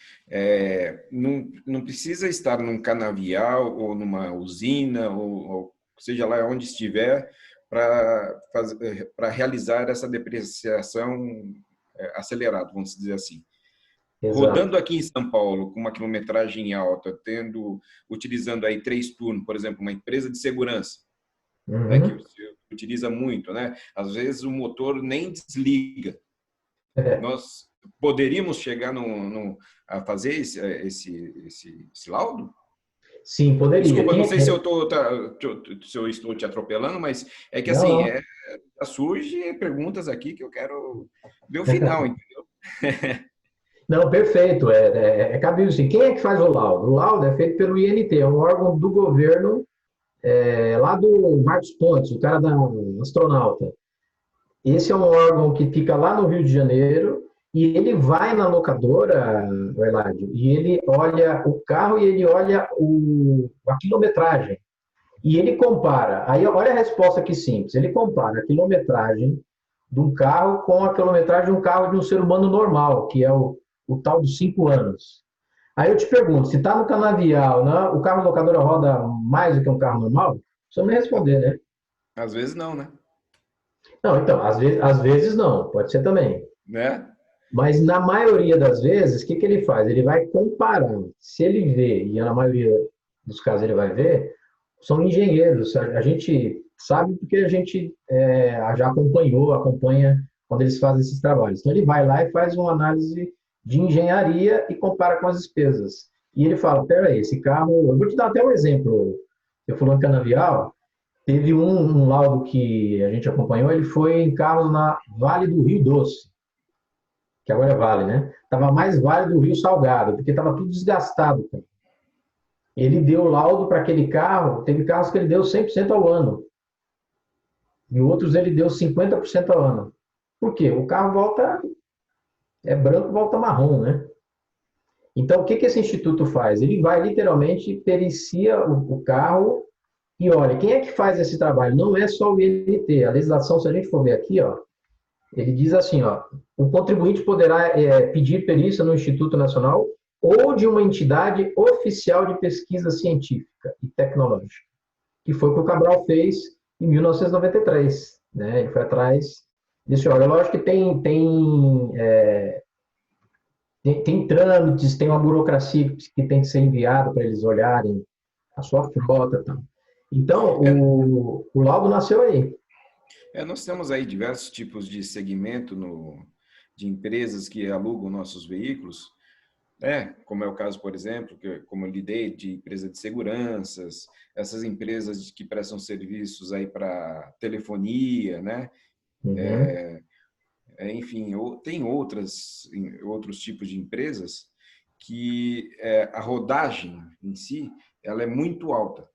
não precisa estar num canavial ou numa usina, ou seja lá onde estiver, para realizar essa depreciação acelerada, vamos dizer assim. Exato. Rodando aqui em São Paulo, com uma quilometragem alta, utilizando aí 3 turnos, por exemplo, uma empresa de segurança, né, que você utiliza muito, né? Às vezes o motor nem desliga. Nós poderíamos chegar a fazer esse laudo? Sim, poderia. Desculpa, não sei se eu estou te atropelando, mas é que assim, surge perguntas aqui que eu quero ver o final, entendeu? Não, perfeito. É cabível sim. Quem é que faz o laudo? O laudo é feito pelo INT, é um órgão do governo, lá do Marcos Pontes, o cara da astronauta. Esse é um órgão que fica lá no Rio de Janeiro e ele vai na locadora, Eladio, e ele olha o carro e ele olha a quilometragem. E ele compara. Aí olha a resposta que simples. Ele compara a quilometragem de um carro com a quilometragem de um carro de um ser humano normal, que é o tal dos 5 anos. Aí eu te pergunto, se está no canavial, né, o carro locadora roda mais do que um carro normal? Você não me responder, né? Às vezes não, né? Não, então, às vezes não, pode ser também. Né? Mas na maioria das vezes, o que, que ele faz? Ele vai comparar. Se ele vê, e na maioria dos casos ele vai ver, são engenheiros. A gente sabe porque a gente já acompanha quando eles fazem esses trabalhos. Então ele vai lá e faz uma análise de engenharia e compara com as despesas. E ele fala, peraí, esse carro... Eu vou te dar até um exemplo. Eu falando canavial, teve um laudo que a gente acompanhou, ele foi em carros na Vale do Rio Doce, que agora é Vale, né? Tava mais Vale do Rio Salgado, porque tava tudo desgastado, cara. Ele deu laudo para aquele carro, teve carros que ele deu 100% ao ano, e outros ele deu 50% ao ano. Por quê? O carro volta, é branco, volta marrom, né? Então, o que que esse instituto faz? Ele vai literalmente, pericia o carro e olha, quem é que faz esse trabalho? Não é só o INT. A legislação, se a gente for ver aqui, ó, ele diz assim, ó, o contribuinte poderá pedir perícia no Instituto Nacional ou de uma entidade oficial de pesquisa científica e tecnológica, que foi o que o Cabral fez em 1993, né? Ele foi atrás desse órgão. Lógico que tem trâmites, tem uma burocracia que tem que ser enviada para eles olharem a sua frota e tal. Então, o laudo nasceu aí. Nós temos aí diversos tipos de segmento de empresas que alugam nossos veículos, como é o caso, por exemplo, como eu lidei, de empresa de seguranças, essas empresas que prestam serviços aí para telefonia, né? Uhum. Enfim, tem outros tipos de empresas que a rodagem em si, ela é muito alta.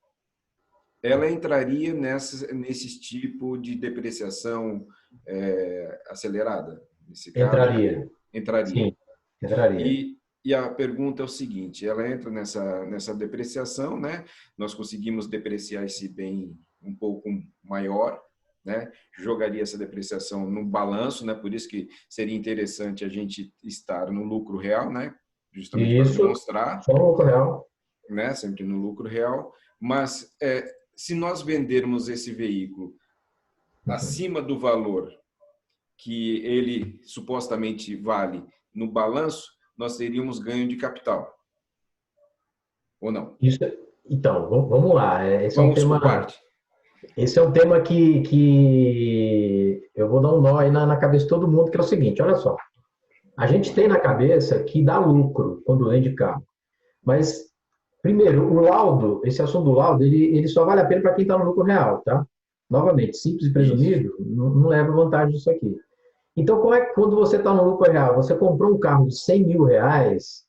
Ela entraria nesse tipo de depreciação acelerada, nesse caso, Entraria. entraria. Sim, entraria. E a pergunta é o seguinte, ela entra nessa depreciação, né? Nós conseguimos depreciar esse bem um pouco maior, né? Jogaria essa depreciação no balanço, né? Por isso que seria interessante a gente estar no lucro real, né? Justamente para Isso, demonstrar, só no lucro real. né? Sempre no lucro real. Mas se nós vendermos esse veículo Uhum. acima do valor que ele supostamente vale no balanço, nós teríamos ganho de capital. Ou não? Isso, então, vamos lá. Vamos por parte. Esse é um tema que eu vou dar um nó aí na cabeça de todo mundo, que é o seguinte, olha só. A gente tem na cabeça que dá lucro quando vende carro. Mas, primeiro, o laudo, esse assunto do laudo, ele só vale a pena para quem está no lucro real, tá? Novamente, simples e Isso. presumido, não leva vantagem disso aqui. Então, como é que quando você está no lucro real, você comprou um carro de 100 mil reais,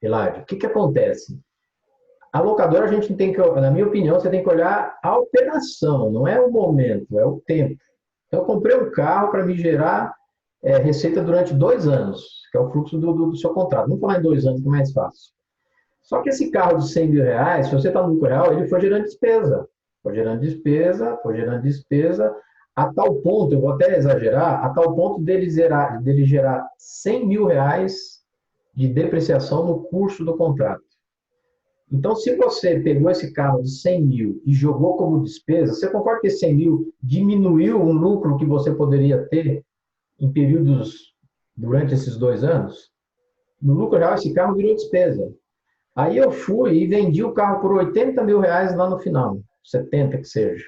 Eladio, o que, que acontece? A locadora, a gente tem que, na minha opinião, você tem que olhar a operação, não é o momento, é o tempo. Então, eu comprei um carro para me gerar receita durante 2 anos, que é o fluxo do seu contrato. Vamos falar em 2 anos, que é mais fácil. Só que esse carro de 100 mil reais, se você está no lucro real, ele foi gerando despesa. Foi gerando despesa, foi gerando despesa, a tal ponto, eu vou até exagerar, a tal ponto dele gerar 100 mil reais de depreciação no curso do contrato. Então, se você pegou esse carro de 100 mil e jogou como despesa, você concorda que esse 100 mil diminuiu o lucro que você poderia ter em períodos durante esses 2 anos? No lucro real, esse carro virou despesa. Aí eu fui e vendi o carro por 80 mil reais lá no final, 70 que seja.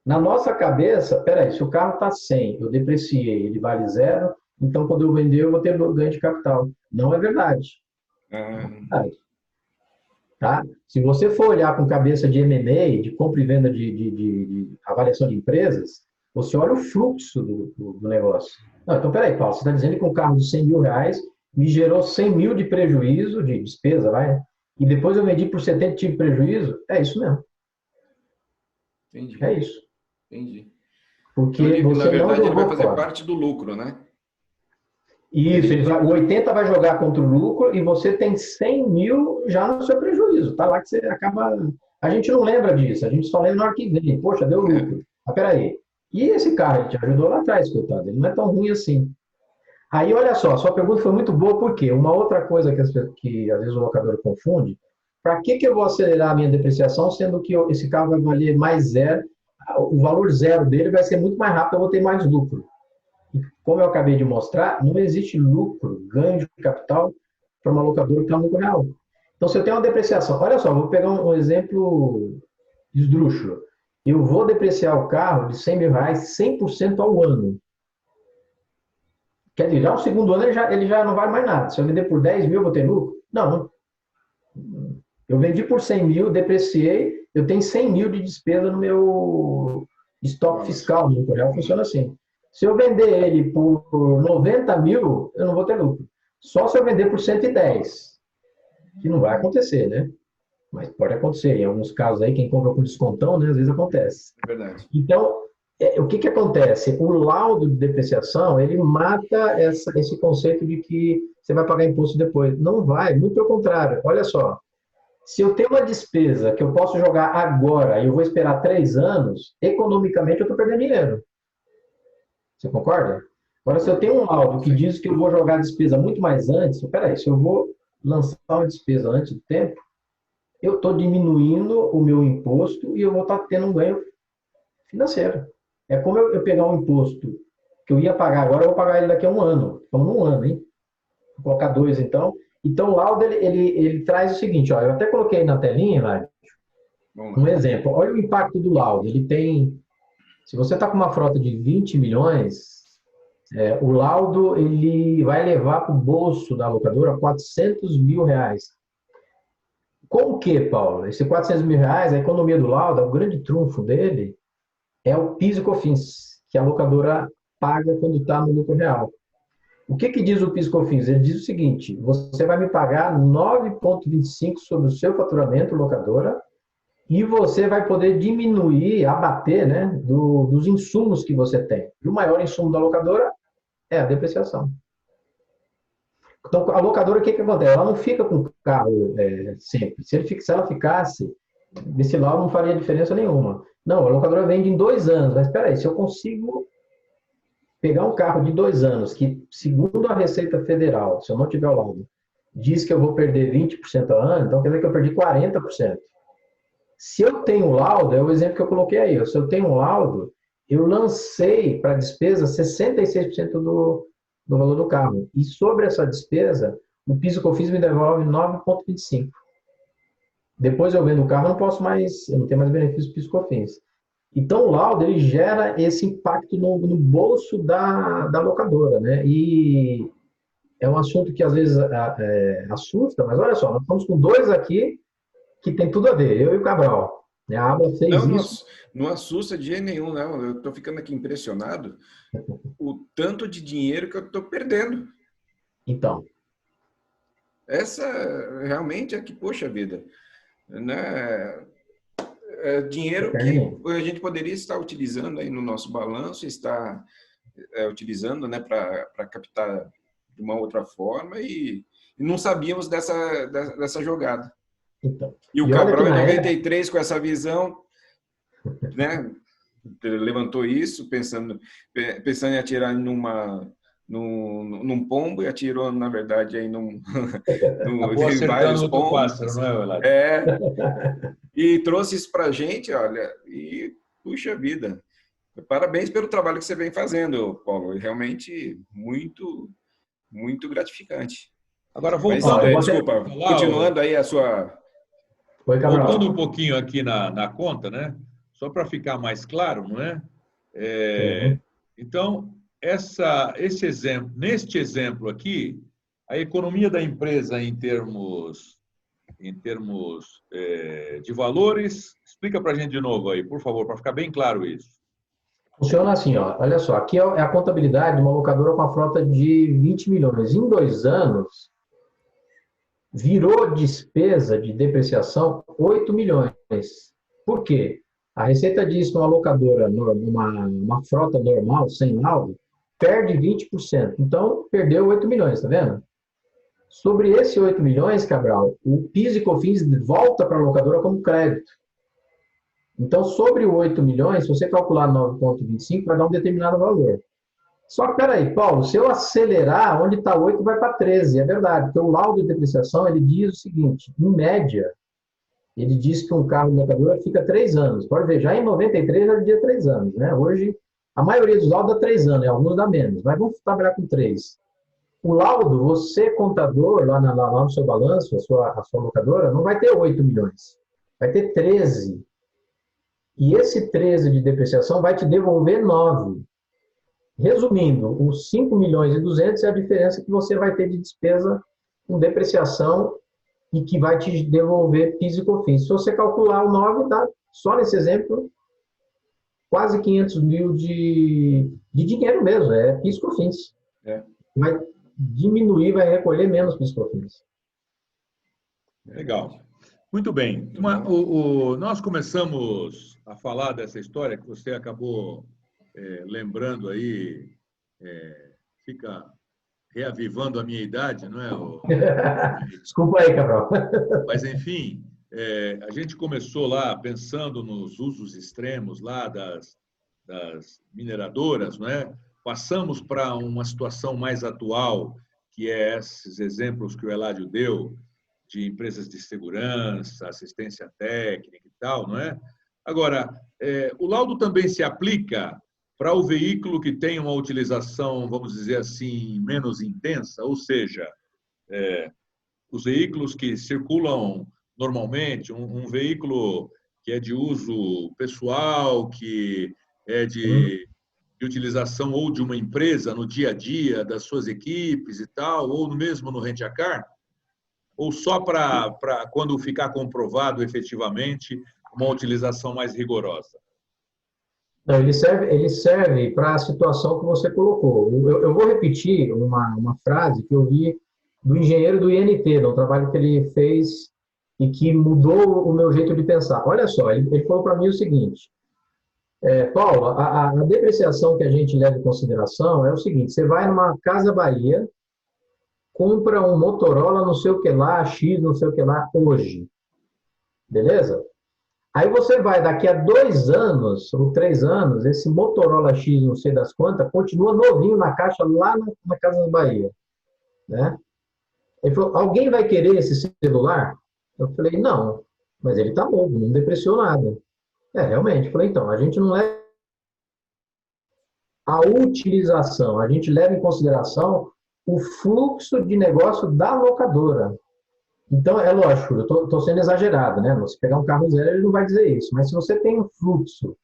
Na nossa cabeça, peraí, se o carro está 100, eu depreciei, ele vale zero, então quando eu vender eu vou ter ganho de capital. Não é verdade. Não é verdade. Tá? Se você for olhar com cabeça de M&A, de compra e venda de avaliação de empresas, você olha o fluxo do negócio. Não, então, peraí, Paulo, você está dizendo que um carro de 100 mil reais me gerou 100 mil de prejuízo, de despesa, vai, e depois eu vendi por 70 e tive prejuízo? É isso mesmo. Entendi. É isso. Entendi. Então, Porque na você não verdade, ele vai jogou fazer fora. parte do lucro, né? Isso, o 80 vai jogar contra o lucro e você tem 100 mil já no seu prejuízo. Tá lá que você acaba. A gente não lembra disso, a gente só lembra na hora que vem. Poxa, deu lucro. Mas peraí. E esse cara, ele te ajudou lá atrás, coitado. Ele não é tão ruim assim. Aí, olha só, a sua pergunta foi muito boa, por quê? Uma outra coisa que às vezes o locador confunde, para que eu vou acelerar a minha depreciação, sendo que esse carro vai valer mais zero, o valor zero dele vai ser muito mais rápido, eu vou ter mais lucro. E como eu acabei de mostrar, não existe lucro, ganho de capital para uma locadora que está no lucro real. Então, se eu tenho uma depreciação, olha só, vou pegar um exemplo esdrúxulo. Eu vou depreciar o carro de 100 mil reais 100% ao ano. Quer dizer, já no segundo ano ele já não vale mais nada. Se eu vender por 10 mil, eu vou ter lucro? Não. Eu vendi por 100 mil, depreciei, eu tenho 100 mil de despesa no meu estoque fiscal. No lucro real funciona assim. Se eu vender ele por 90 mil, eu não vou ter lucro. Só se eu vender por 110, que não vai acontecer, né? Mas pode acontecer. Em alguns casos aí, quem compra com descontão, né? Às vezes acontece. É verdade. Então, o que acontece? O laudo de depreciação, ele mata esse conceito de que você vai pagar imposto depois. Não vai, muito pelo contrário. Olha só, se eu tenho uma despesa que eu posso jogar agora e eu vou esperar 3 anos, economicamente eu estou perdendo dinheiro. Você concorda? Agora, se eu tenho um laudo que diz que eu vou jogar a despesa muito mais antes, peraí, se eu vou lançar uma despesa antes do tempo, eu estou diminuindo o meu imposto e eu vou estar tendo um ganho financeiro. É como eu pegar um imposto que eu ia pagar agora, eu vou pagar ele daqui a um ano. Falando um ano, hein? Vou colocar 2, então. Então, o laudo, ele traz o seguinte, ó, eu até coloquei na telinha, Nádio, um exemplo. Olha o impacto do laudo. Ele tem, se você está com uma frota de 20 milhões, o laudo ele vai levar para o bolso da locadora 400 mil reais. Com o que, Paulo? Esse 400 mil reais, a economia do laudo, o grande trunfo dele é o PIS e COFINS, que a locadora paga quando está no lucro real. O que diz o PIS e COFINS? Ele diz o seguinte, você vai me pagar 9,25 sobre o seu faturamento, locadora, e você vai poder diminuir, abater, né, dos insumos que você tem. E o maior insumo da locadora é a depreciação. Então, a locadora, o que acontece? Ela não fica com o carro sempre. Se ela ficasse, desse laudo não faria diferença nenhuma. Não, a locadora vende em 2 anos. Mas espera aí, se eu consigo pegar um carro de 2 anos, que segundo a Receita Federal, se eu não tiver o laudo, diz que eu vou perder 20% ao ano, então quer dizer que eu perdi 40%. Se eu tenho laudo, é o exemplo que eu coloquei aí, se eu tenho um laudo, eu lancei para a despesa 66% do valor do carro. E sobre essa despesa, o PIS e COFINS me devolve 9,25. Depois eu vendo o carro, eu não tenho mais benefício do PIS e COFINS. Então o laudo ele gera esse impacto no bolso da locadora, né? E é um assunto que às vezes assusta, mas olha só, nós estamos com 2 aqui que tem tudo a ver, eu e o Cabral. A Abra fez isso. Não assusta de jeito nenhum, não. Eu estou ficando aqui impressionado o tanto de dinheiro que eu estou perdendo. Então. Essa realmente é que, poxa vida, né? É dinheiro que a gente poderia estar utilizando aí no nosso balanço, estar utilizando, né, para captar de uma outra forma e não sabíamos dessa jogada. Então, e o Cabral em 93 com essa visão, né, levantou isso pensando em atirar num pombo e atirou, na verdade, aí em vários pombos. Pássaro, não é, Eládio? E trouxe isso para a gente, olha, e puxa vida. Parabéns pelo trabalho que você vem fazendo, Paulo. Realmente muito, muito gratificante. Agora, voltando, desculpa, continuando aí a sua... Voltando um pouquinho aqui na conta, né? Só para ficar mais claro, não é? Então, neste exemplo aqui, a economia da empresa em termos de valores, explica para a gente de novo aí, por favor, para ficar bem claro isso. Funciona assim, ó, olha só, aqui é a contabilidade de uma locadora com a frota de 20 milhões. Em 2 anos, virou despesa de depreciação 8 milhões. Por quê? A Receita diz que uma locadora, uma frota normal, sem laudo, perde 20%. Então, perdeu 8 milhões, tá vendo? Sobre esse 8 milhões, Cabral, o PIS e COFINS volta para a locadora como crédito. Então, sobre o 8 milhões, se você calcular 9,25, vai dar um determinado valor. Só que, peraí, Paulo, se eu acelerar, onde está 8 vai para 13. É verdade, porque o laudo de depreciação, ele diz o seguinte, em média, ele diz que um carro de locadora fica 3 anos. Pode ver, já em 93 já dizia 3 anos, né? Hoje, a maioria dos laudos dá 3 anos, alguns dá menos, mas vamos trabalhar com 3. O laudo, você, contador, lá no seu balanço, a sua locadora, não vai ter 8 milhões, vai ter 13. E esse 13 de depreciação vai te devolver 9. Resumindo, os 5 milhões e 200 é a diferença que você vai ter de despesa com depreciação e que vai te devolver PIS e COFINS. Se você calcular o 9, dá, só nesse exemplo, quase 500 mil de dinheiro mesmo, é PIS e COFINS. Vai diminuir, vai recolher menos PIS e COFINS. Legal. Muito bem. Nós começamos a falar dessa história que você acabou lembrando aí, fica reavivando a minha idade, não é? Desculpa aí, Cabral. Mas, enfim, a gente começou lá pensando nos usos extremos lá das mineradoras, não é? Passamos para uma situação mais atual, que é esses exemplos que o Eládio deu, de empresas de segurança, assistência técnica e tal, não é? Agora, o laudo também se aplica para o veículo que tem uma utilização, vamos dizer assim, menos intensa, ou seja, os veículos que circulam normalmente, um veículo que é de uso pessoal, que é de utilização ou de uma empresa no dia a dia, das suas equipes e tal, ou mesmo no rent-a-car, ou só para quando ficar comprovado efetivamente uma utilização mais rigorosa? Não, ele serve para a situação que você colocou. Eu vou repetir uma frase que eu vi do engenheiro do INT, no trabalho que ele fez e que mudou o meu jeito de pensar. Olha só, ele falou para mim o seguinte, Paulo, a depreciação que a gente leva em consideração é o seguinte, você vai numa Casa Bahia, compra um Motorola não sei o que lá, X não sei o que lá, hoje. Beleza? Aí você vai, daqui a 2 anos, ou 3 anos, esse Motorola X, não sei das quantas, continua novinho na caixa lá na Casa da Bahia. Né? Ele falou, alguém vai querer esse celular? Eu falei, não, mas ele está novo, não depreciou nada. Realmente. Eu falei, então, a gente não leva a utilização, a gente leva em consideração o fluxo de negócio da locadora. Então, é lógico, eu estou sendo exagerado, né? Se pegar um carro zero, ele não vai dizer isso. Mas se você tem um fluxo,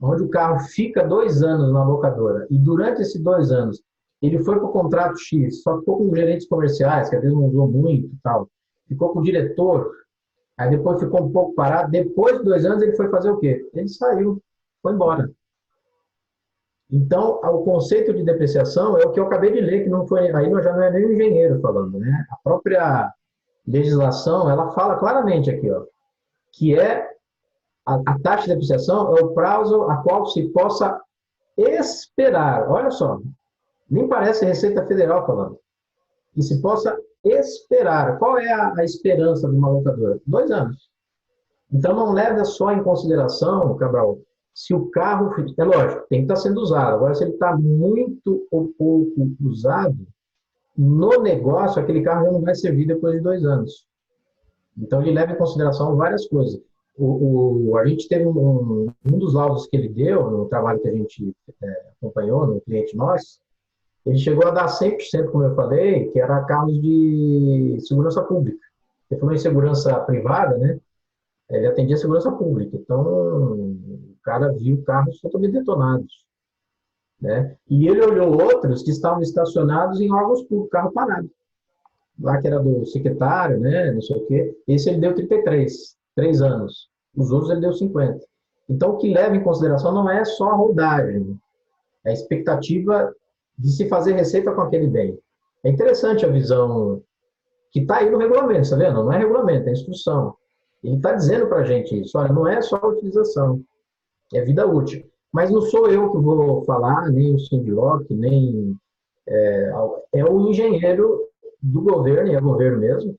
onde o carro fica 2 anos na locadora, e durante esses 2 anos, ele foi para o contrato X, só ficou com gerentes comerciais, que às vezes não usou muito e tal, ficou com o diretor, aí depois ficou um pouco parado, depois de 2 anos ele foi fazer o quê? Ele saiu, foi embora. Então, o conceito de depreciação é o que eu acabei de ler, que não foi, aí já não é nem o engenheiro falando, né? A própria legislação, ela fala claramente aqui, ó, que a taxa de depreciação é o prazo a qual se possa esperar, olha só, nem parece Receita Federal falando, que se possa esperar. Qual é a esperança de uma locadora? 2 anos. Então, não leva só em consideração, Cabral, se o carro, é lógico, tem que estar sendo usado, agora se ele está muito ou pouco usado, no negócio, aquele carro já não vai servir depois de 2 anos. Então, ele leva em consideração várias coisas. A gente teve um dos laudos que ele deu, no trabalho que a gente acompanhou, no cliente nosso, ele chegou a dar 100%, como eu falei, que era carros de segurança pública. Ele falou em segurança privada, né? Ele atendia a segurança pública. Então, o cara viu carros totalmente detonados. Né? E ele olhou outros que estavam estacionados em órgãos públicos, carro parado. Lá que era do secretário, né? Não sei o quê. Esse ele deu 3 anos. Os outros ele deu 50. Então, o que leva em consideração não é só a rodagem, é a expectativa de se fazer receita com aquele bem. É interessante a visão que está aí no regulamento, está vendo? Não é regulamento, é instrução. Ele está dizendo para a gente isso. Olha, não é só a utilização, é vida útil. Mas não sou eu que vou falar, nem o Cindy Locke, nem é o engenheiro do governo, e é o governo mesmo,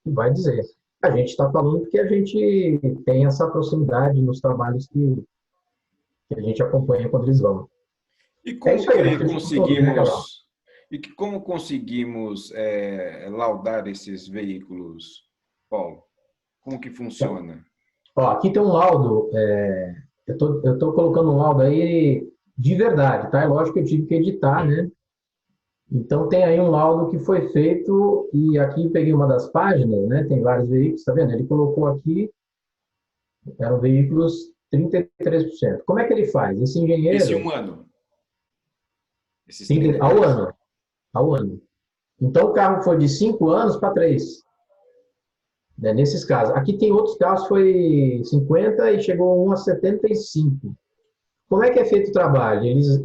que vai dizer. A gente está falando porque a gente tem essa proximidade nos trabalhos que a gente acompanha quando eles vão. E É como isso aí, que eu falar. como conseguimos laudar esses veículos, Paulo? Como que funciona? Ó, aqui tem um laudo, eu tô colocando um laudo aí de verdade, tá? É lógico que eu tive que editar, né? Então tem aí um laudo que foi feito, e aqui peguei uma das páginas, né? Tem vários veículos, tá vendo? Ele colocou aqui, eram veículos 33%. Como é que ele faz? Esse Esse engenheiro, um ano, esses trinta e ao três. ano, ao ano. Então o carro foi de 5 anos para 3, né? Nesses casos. Aqui tem outros carros, foi 50 e chegou um a 75. Como é que é feito o trabalho? Eles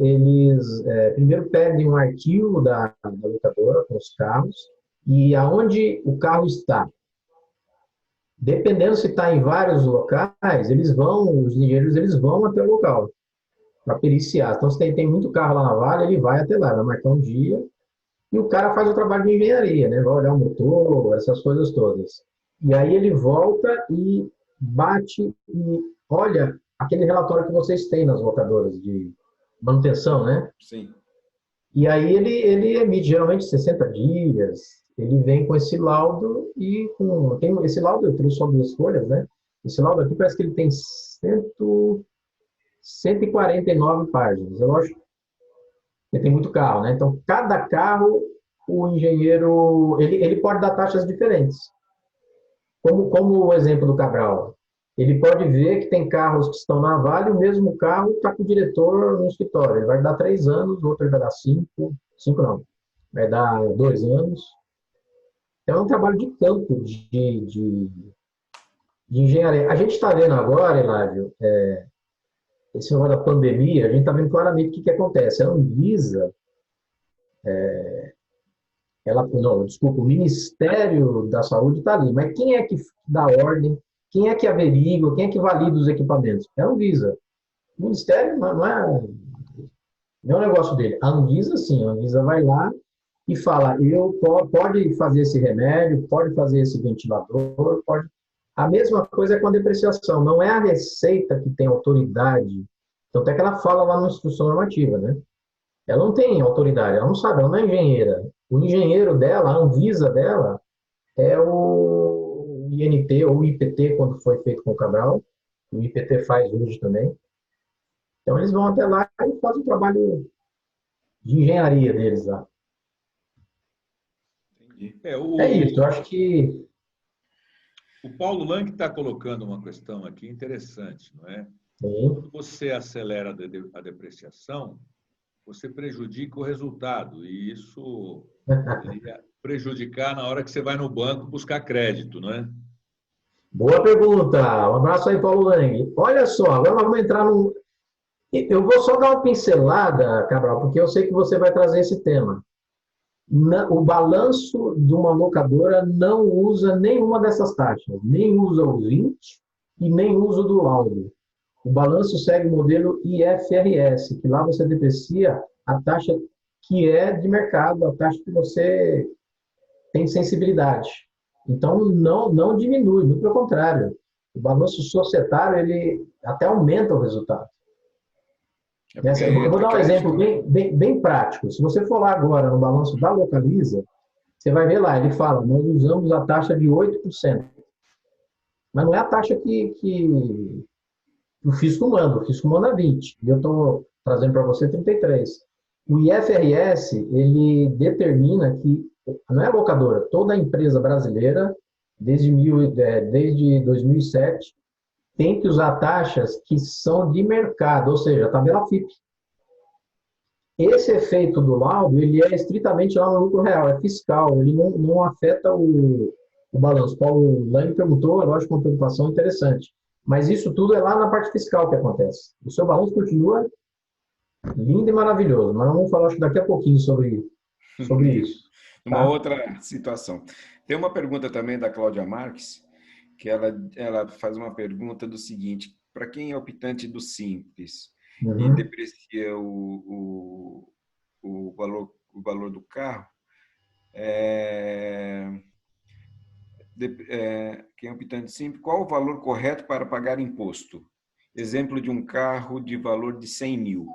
primeiro pedem um arquivo da locadora com os carros e aonde o carro está. Dependendo se está em vários locais, os engenheiros eles vão até o local para periciar. Então, se tem muito carro lá na Vale, ele vai até lá, vai marcar um dia e o cara faz o trabalho de engenharia, né? Vai olhar o motor, essas coisas todas. E aí ele volta e bate e olha aquele relatório que vocês têm nas locadoras de manutenção, né? Sim. E aí ele emite geralmente 60 dias, ele vem com esse laudo e esse laudo eu trouxe só 2 folhas, né? Esse laudo aqui parece que ele tem 149 páginas. Eu acho que tem muito carro, né? Então, cada carro, o engenheiro, ele pode dar taxas diferentes. Como o exemplo do Cabral. Ele pode ver que tem carros que estão na Vale, e o mesmo carro está com o diretor no escritório. Ele vai dar 3 anos, o outro vai dar 5, 5 não, vai dar 2 anos. Então, é um trabalho de campo, de engenharia. A gente está vendo agora, Eládio, esse negócio da pandemia, a gente está vendo claramente o que acontece. A Anvisa, não, desculpa, o Ministério da Saúde está ali, mas quem é que dá ordem? Quem é que averigua? Quem é que valida os equipamentos? É a Anvisa. O Ministério não é um negócio dele. A Anvisa, sim, a Anvisa vai lá e fala, pode fazer esse remédio, pode fazer esse ventilador, pode. A mesma coisa é com a depreciação. Não é a Receita que tem autoridade. Tanto é que ela fala lá na instrução normativa, né? Ela não tem autoridade, ela não sabe, ela não é engenheira. O engenheiro dela, a Anvisa dela, é o INT ou o IPT, quando foi feito com o Cabral. O IPT faz hoje também. Então, eles vão até lá e fazem o trabalho de engenharia deles lá. Entendi. É isso, eu acho que... O Paulo Lang está colocando uma questão aqui interessante, não é? Sim. Quando você acelera a depreciação, você prejudica o resultado, e isso poderia prejudicar na hora que você vai no banco buscar crédito, não é? Boa pergunta. Um abraço aí, Paulo Lang. Olha só, agora nós vamos entrar num... Eu vou só dar uma pincelada, Cabral, porque eu sei que você vai trazer esse tema. O balanço de uma locadora não usa nenhuma dessas taxas, nem usa o 20 e nem usa o do laudo. O balanço segue o modelo IFRS, que lá você deprecia a taxa que é de mercado, a taxa que você tem sensibilidade. Então, não diminui, muito pelo contrário. O balanço societário, ele até aumenta o resultado. Eu vou dar um exemplo bem prático. Se você for lá agora no balanço da Localiza, você vai ver lá, ele fala, nós usamos a taxa de 8%. Mas não é a taxa que o fisco manda. O fisco manda 20%. E eu estou trazendo para você 33%. O IFRS, ele determina que, não é a locadora, toda a empresa brasileira, desde 2007, tem que usar taxas que são de mercado, ou seja, a tabela FIPE. Esse efeito do laudo, ele é estritamente lá no lucro real, é fiscal, ele não afeta o balanço. Paulo Lang perguntou, eu acho que uma preocupação interessante. Mas isso tudo é lá na parte fiscal que acontece. O seu balanço continua lindo e maravilhoso, mas vamos falar acho, daqui a pouquinho sobre isso. Uma outra situação. Tem uma pergunta também da Cláudia Marques, que ela faz uma pergunta do seguinte: para quem é optante do Simples e Uhum. deprecia o valor do carro, quem é optante Simples, qual o valor correto para pagar imposto? Exemplo de um carro de valor de 100 mil.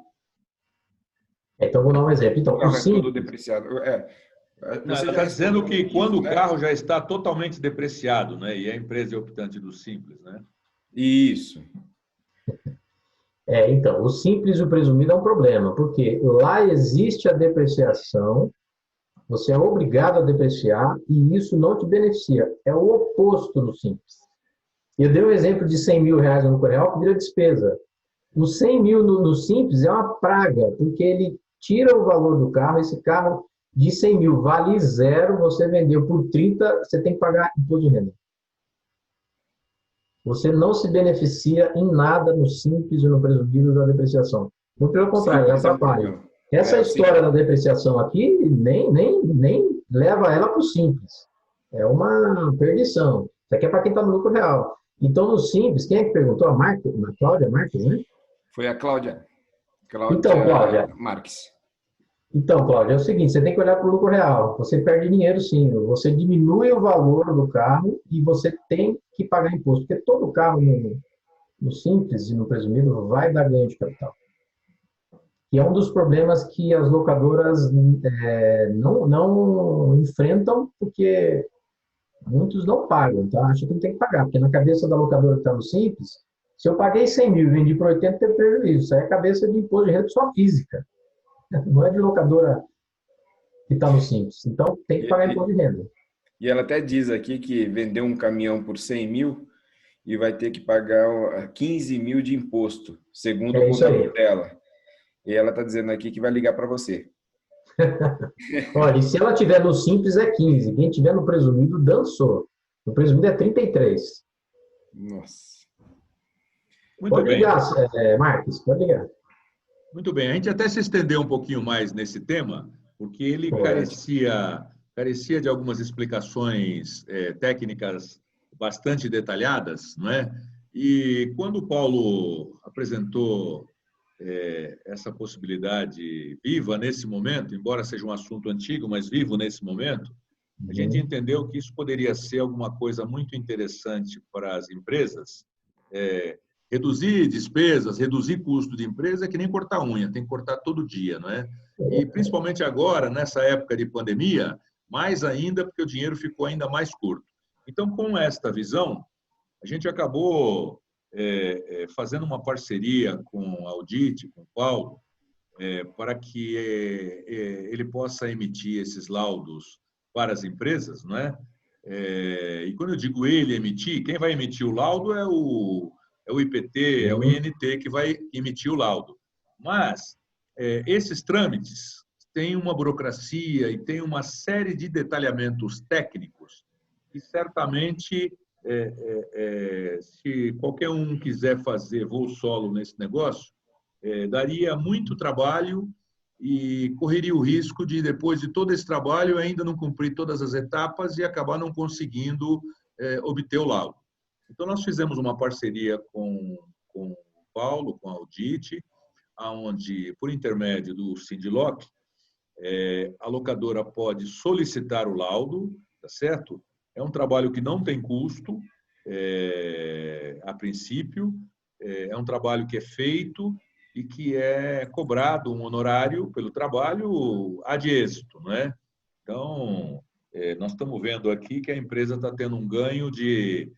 Então, vou dar um exemplo. O Então, o carro é todo simples, depreciado. Não, Você ela já está dizendo respondeu um que pouquinho quando isso, o né? carro já está totalmente depreciado, né? E a empresa é optante do Simples, né? Isso. então, o simples e o presumido é um problema, porque lá existe a depreciação, você é obrigado a depreciar e isso não te beneficia. É o oposto no simples. Eu dei um exemplo de 100 mil reais no lucro real que vira despesa. Os 100 mil no simples é uma praga, porque ele tira o valor do carro, esse carro de 100 mil vale zero, você vendeu por 30, você tem que pagar imposto de renda. Você não se beneficia em nada no simples e no presumido da depreciação. Muito pelo contrário, ela Simples é um atrapalha. problema. Essa O história simples. da depreciação aqui nem leva ela para o simples. É uma perdição. Isso aqui é para quem está no lucro real. Então, no simples, quem é que perguntou? A Cláudia Marques, né? Foi a Cláudia. Então, Cláudia Cláudia, Marques. é o seguinte, você tem que olhar para o lucro real. Você perde dinheiro, sim. Você diminui o valor do carro e você tem que pagar imposto. Porque todo carro no simples e no presumido vai dar ganho de capital. E é um dos problemas que as locadoras não enfrentam, porque muitos não pagam, tá? Acho que não tem que pagar, porque na cabeça da locadora que está no simples, se eu paguei 100 mil e vendi por 80, tem prejuízo. Isso aí é cabeça de imposto de renda só física, não é de locadora que está no simples. Então, tem que E, pagar e- imposto de renda. e ela até diz aqui que vendeu um caminhão por 100 mil e vai ter que pagar 15 mil de imposto, segundo o É isso contador aí. dela. E ela está dizendo aqui que vai ligar para você. Olha, e se ela tiver no simples é 15, quem tiver no presumido dançou. No presumido é 33. Nossa. Muito Pode bem, ligar, Marques, pode ligar. muito bem. A gente até se estendeu um pouquinho mais nesse tema, porque ele Correto. carecia de algumas explicações técnicas bastante detalhadas, não é? E quando o Paulo apresentou essa possibilidade viva nesse momento, embora seja um assunto antigo, mas vivo nesse momento, a gente Uhum. entendeu que isso poderia ser alguma coisa muito interessante para as empresas. Reduzir despesas, reduzir custo de empresa é que nem cortar unha, tem que cortar todo dia, não é? E principalmente agora, nessa época de pandemia, mais ainda porque o dinheiro ficou ainda mais curto. Então, com esta visão, a gente acabou fazendo uma parceria com a Audit, com o Paulo, para que ele possa emitir esses laudos para as empresas, não é? E quando eu digo ele emitir, quem vai emitir o laudo é o IPT, é o Sim. INT que vai emitir o laudo. Mas esses trâmites têm uma burocracia e têm uma série de detalhamentos técnicos que certamente, se qualquer um quiser fazer voo solo nesse negócio, daria muito trabalho e correria o risco de, depois de todo esse trabalho, ainda não cumprir todas as etapas e acabar não conseguindo obter o laudo. Então, nós fizemos uma parceria com o Paulo, com a Audit, onde, por intermédio do Sindlock, a locadora pode solicitar o laudo, tá certo? É um trabalho que não tem custo, a princípio, é um trabalho que é feito e que é cobrado um honorário pelo trabalho ad êxito, não é? Então, nós estamos vendo aqui que a empresa está tendo um ganho de,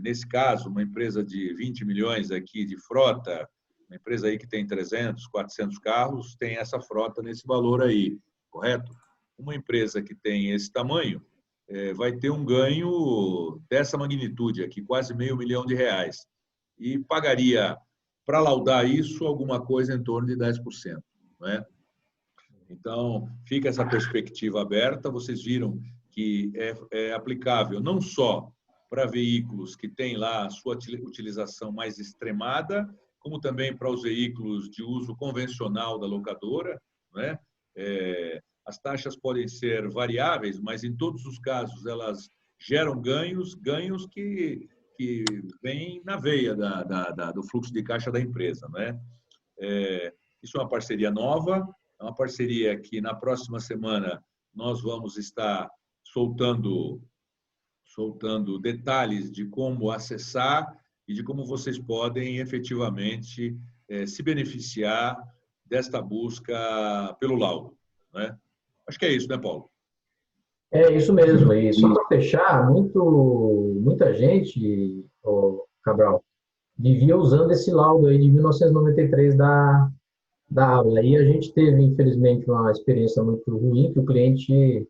nesse caso, uma empresa de 20 milhões aqui de frota, uma empresa aí que tem 300, 400 carros, tem essa frota nesse valor aí, correto? Uma empresa que tem esse tamanho vai ter um ganho dessa magnitude aqui, quase R$ 500 mil e pagaria, para laudar isso, alguma coisa em torno de 10%, não é? Então, fica essa perspectiva aberta. Vocês viram que é aplicável não só para veículos que têm lá a sua utilização mais extremada, como também para os veículos de uso convencional da locadora, né? As taxas podem ser variáveis, mas em todos os casos elas geram ganhos que que vem na veia do fluxo de caixa da empresa, né? Isso é uma parceria nova, é uma parceria que na próxima semana nós vamos estar soltando detalhes de como acessar e de como vocês podem efetivamente se beneficiar desta busca pelo laudo, né? Acho que é isso, né, Paulo? É isso mesmo. E só para fechar, muita gente, Cabral, vivia usando esse laudo aí de 1993 da Abla. E a gente teve, infelizmente, uma experiência muito ruim, que o cliente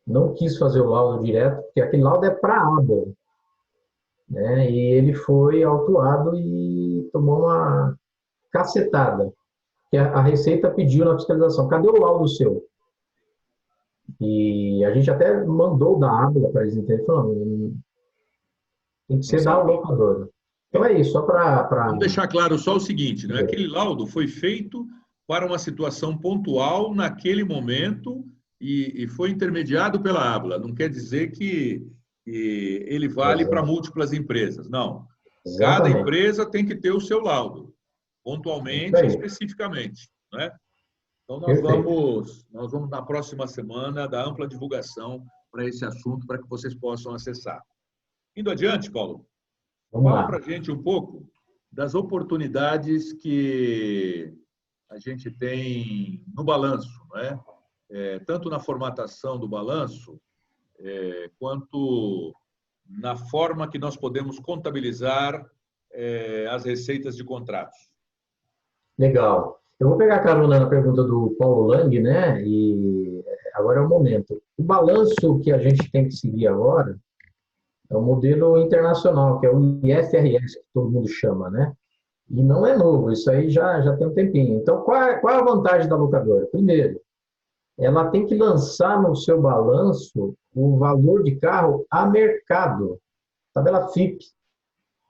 não quis fazer o laudo direto, porque aquele laudo é para a Abla, né? E ele foi autuado e tomou uma cacetada, que a Receita pediu na fiscalização: cadê o laudo seu? E a gente até mandou da Abla para eles entenderem, falando, tem que ser da locadora. Então é isso, só para... Vamos deixar claro só o seguinte, né? Aquele laudo foi feito para uma situação pontual naquele momento e foi intermediado pela Abla. Não quer dizer que ele vale para múltiplas empresas. Não. Cada Exatamente. empresa tem que ter o seu laudo, pontualmente e especificamente, né? Então, nós vamos na próxima semana dar ampla divulgação para esse assunto, para que vocês possam acessar. Indo adiante, Paulo, fala para a gente um pouco das oportunidades que a gente tem no balanço, né? Tanto na formatação do balanço, quanto na forma que nós podemos contabilizar as receitas de contratos. Legal. Eu vou pegar carona na pergunta do Paulo Lang, né? E agora é o momento. O balanço que a gente tem que seguir agora é o modelo internacional, que é o IFRS, que todo mundo chama, né? E não é novo, isso aí já tem um tempinho. Então, qual é a vantagem da locadora? Primeiro, ela tem que lançar no seu balanço o valor de carro a mercado, tabela FIP,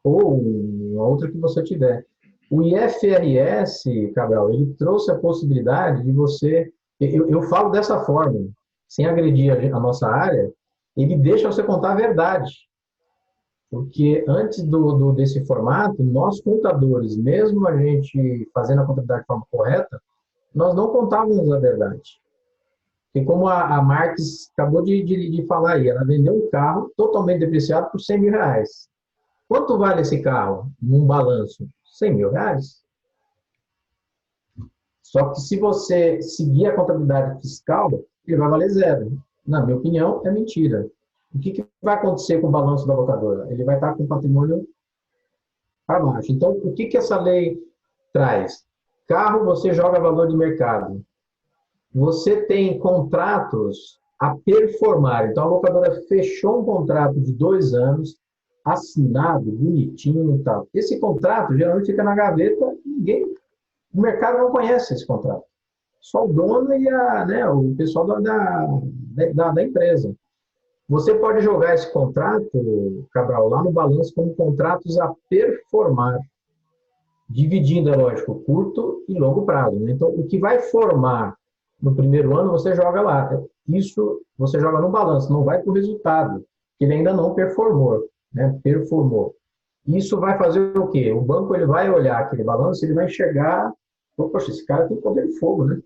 ou uma outra que você tiver. O IFRS, Cabral, ele trouxe a possibilidade de você... Eu falo dessa forma, sem agredir a nossa área, ele deixa você contar a verdade. Porque antes desse formato, nós contadores, mesmo a gente fazendo a contabilidade de forma correta, nós não contávamos a verdade. E como a Marques acabou de falar aí, ela vendeu um carro totalmente depreciado por R$100 mil. Quanto vale esse carro num balanço? R$100 mil. Só que se você seguir a contabilidade fiscal, ele vai valer zero. Na minha opinião, é mentira. O que vai acontecer com o balanço da locadora? Ele vai estar com o patrimônio para baixo. Então, o que essa lei traz? Carro, você joga valor de mercado. Você tem contratos a performar. Então, a locadora fechou um contrato de 2 anos, assinado, bonitinho e tal. Esse contrato geralmente fica na gaveta, o mercado não conhece esse contrato. Só o dono e o pessoal da empresa. Você pode jogar esse contrato, Cabral, lá no balanço como contratos a performar, dividindo, é lógico, curto e longo prazo, né? Então, o que vai formar no primeiro ano, você joga lá. Isso você joga no balanço, não vai para o resultado, que ele ainda não performou, né? Performou. Isso vai fazer o quê? O banco ele vai olhar aquele balanço, ele vai enxergar, poxa, esse cara tem poder de fogo, né?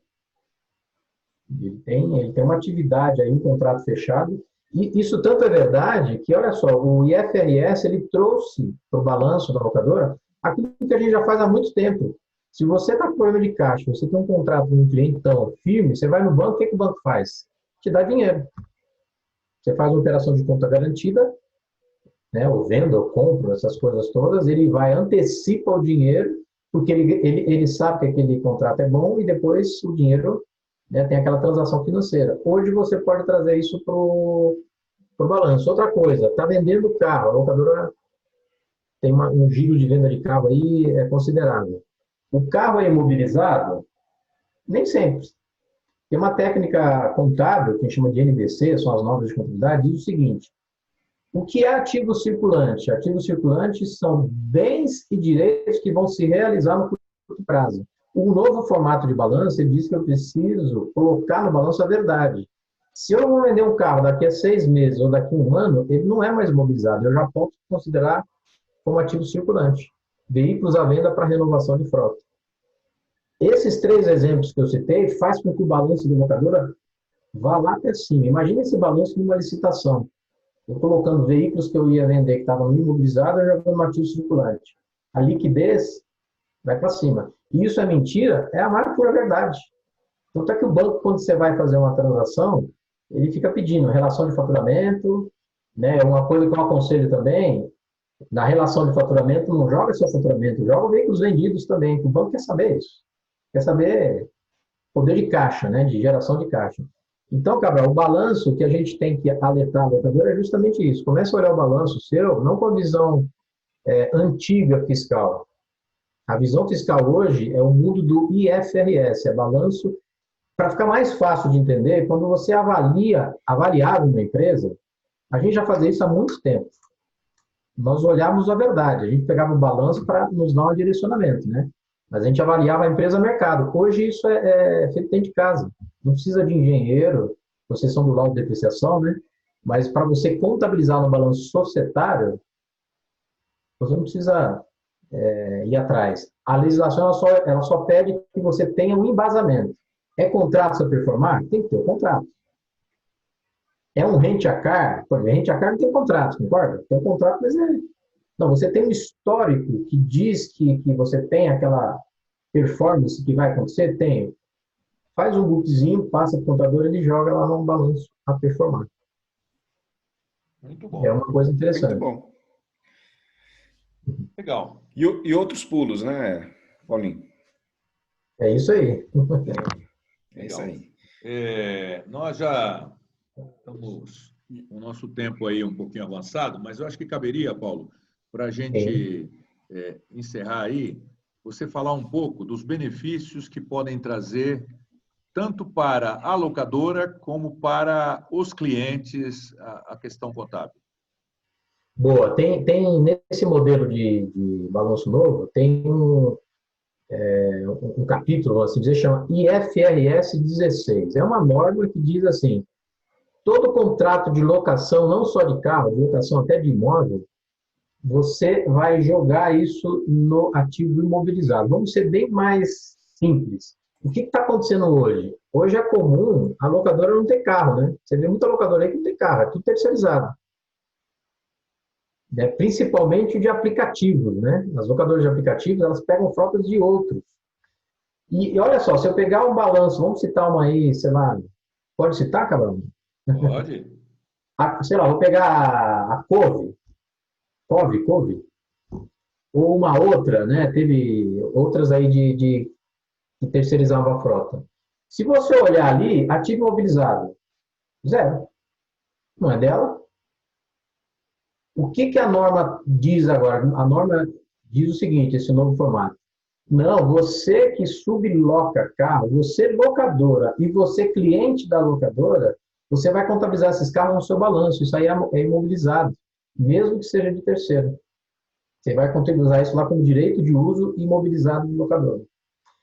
Ele tem uma atividade aí, um contrato fechado. E isso tanto é verdade que, olha só, o IFRS ele trouxe para o balanço da locadora aquilo que a gente já faz há muito tempo. Se você está com problema de caixa, você tem um contrato com um clientão firme, você vai no banco, o que o banco faz? Te dá dinheiro. Você faz uma operação de conta garantida, né, ou venda, ou compra, essas coisas todas, ele vai, antecipa o dinheiro, porque ele sabe que aquele contrato é bom e depois o dinheiro, né, tem aquela transação financeira. Hoje você pode trazer isso para o balanço. Outra coisa, está vendendo carro, a locadora tem um giro de venda de carro aí considerável. O carro é imobilizado? Nem sempre. Tem uma técnica contábil, que a gente chama de NBC, são as normas de contabilidade, diz o seguinte: o que é ativo circulante? Ativos circulantes são bens e direitos que vão se realizar no curto prazo. O novo formato de balanço, ele diz que eu preciso colocar no balanço a verdade. Se eu vou vender um carro daqui a 6 meses ou daqui a 1 ano, ele não é mais imobilizado. Eu já posso considerar como ativo circulante. Veículos à venda para renovação de frota. Esses 3 exemplos que eu citei faz com que o balanço da locadora vá lá até cima. Imagina esse balanço numa licitação. Eu colocando veículos que eu ia vender que estavam no imobilizado, eu jogando no ativo circulante. A liquidez vai para cima. E isso é mentira? É a mais pura verdade. Tanto é que o banco, quando você vai fazer uma transação, ele fica pedindo relação de faturamento, né? Uma coisa que eu aconselho também, na relação de faturamento, não joga só faturamento, joga veículos vendidos também, que o banco quer saber isso. Quer saber poder de caixa, né? De geração de caixa. Então, Cabral, o balanço que a gente tem que alertar a locadora é justamente isso. Começa a olhar o balanço seu, não com a visão antiga fiscal. A visão fiscal hoje é o mundo do IFRS, é balanço. Para ficar mais fácil de entender, quando você avaliava uma empresa, a gente já fazia isso há muito tempo. Nós olhávamos a verdade, a gente pegava o balanço para nos dar um direcionamento, né? Mas a gente avaliava a empresa mercado. Hoje isso é feito dentro de casa. Não precisa de engenheiro, vocês são do laudo de depreciação, né? Mas para você contabilizar no balanço societário, você não precisa ir atrás. A legislação ela só pede que você tenha um embasamento. É contrato para performar? Tem que ter o contrato. É um rent-a-car? Rent-a-car não tem contrato, concorda? Tem um contrato, mas não, você tem um histórico que diz que você tem aquela performance que vai acontecer? Tem. Faz um bookzinho, passa para o contador, ele joga lá no balanço a performar. Muito bom. É uma coisa interessante. Muito bom. Legal. E outros pulos, né, Paulinho? É isso aí. É isso aí. Nós já estamos com o nosso tempo aí um pouquinho avançado, mas eu acho que caberia, Paulo, para a gente encerrar aí, você falar um pouco dos benefícios que podem trazer tanto para a locadora como para os clientes a questão contábil. Boa. Tem nesse modelo de balanço novo, tem um capítulo, assim dizer, chama IFRS 16. É uma norma que diz assim, todo contrato de locação, não só de carro, de locação até de imóvel, você vai jogar isso no ativo imobilizado. Vamos ser bem mais simples. O que está acontecendo hoje? Hoje é comum a locadora não ter carro, né? Você vê muita locadora aí que não tem carro, é tudo terceirizado. Principalmente de aplicativos, né? As locadoras de aplicativos, elas pegam frotas de outros. E olha só, se eu pegar um balanço, vamos citar uma aí, sei lá, pode citar, Cabral? Pode. Sei lá, vou pegar a Cove, ou uma outra, né? Teve outras aí de terceirizavam a frota. Se você olhar ali, ativo imobilizado, 0. Não é dela. O que a norma diz agora? A norma diz o seguinte, esse novo formato. Não, você que subloca carro, você locadora e você cliente da locadora, você vai contabilizar esses carros no seu balanço. Isso aí é imobilizado, mesmo que seja de terceiro. Você vai contabilizar isso lá como direito de uso imobilizado do locador.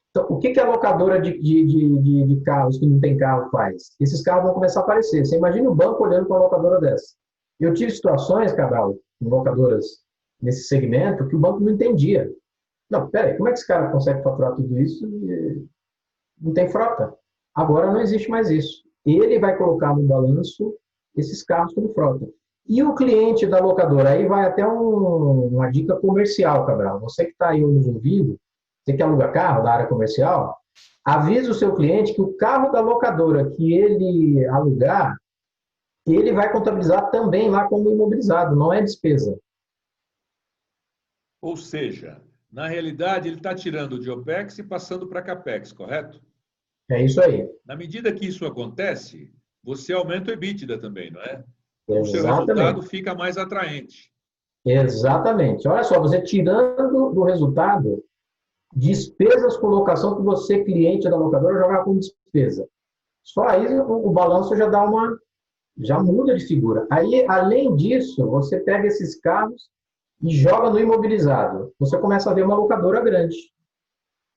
Então, o que a locadora de carros que não tem carro faz? Esses carros vão começar a aparecer. Você imagina o banco olhando para uma locadora dessa. Eu tive situações, Cabral, em locadoras nesse segmento, que o banco não entendia. Não, peraí, como é que esse cara consegue faturar tudo isso e não tem frota? Agora não existe mais isso. Ele vai colocar no balanço esses carros como frota. E o cliente da locadora, aí vai até uma dica comercial, Cabral. Você que está aí nos ouvindo, você que aluga carro da área comercial, avisa o seu cliente que o carro da locadora que ele alugar, ele vai contabilizar também lá como imobilizado, não é despesa. Ou seja, na realidade, ele está tirando de OPEX e passando para CAPEX, correto? É isso aí. Na medida que isso acontece, você aumenta o EBITDA também, não é? Então, o seu Exatamente. resultado fica mais atraente. Exatamente. Olha só, você tirando do resultado despesas com locação que você, cliente da locadora, jogar como despesa. Só aí o balanço já muda de figura. Aí, além disso, você pega esses carros e joga no imobilizado. Você começa a ver uma locadora grande.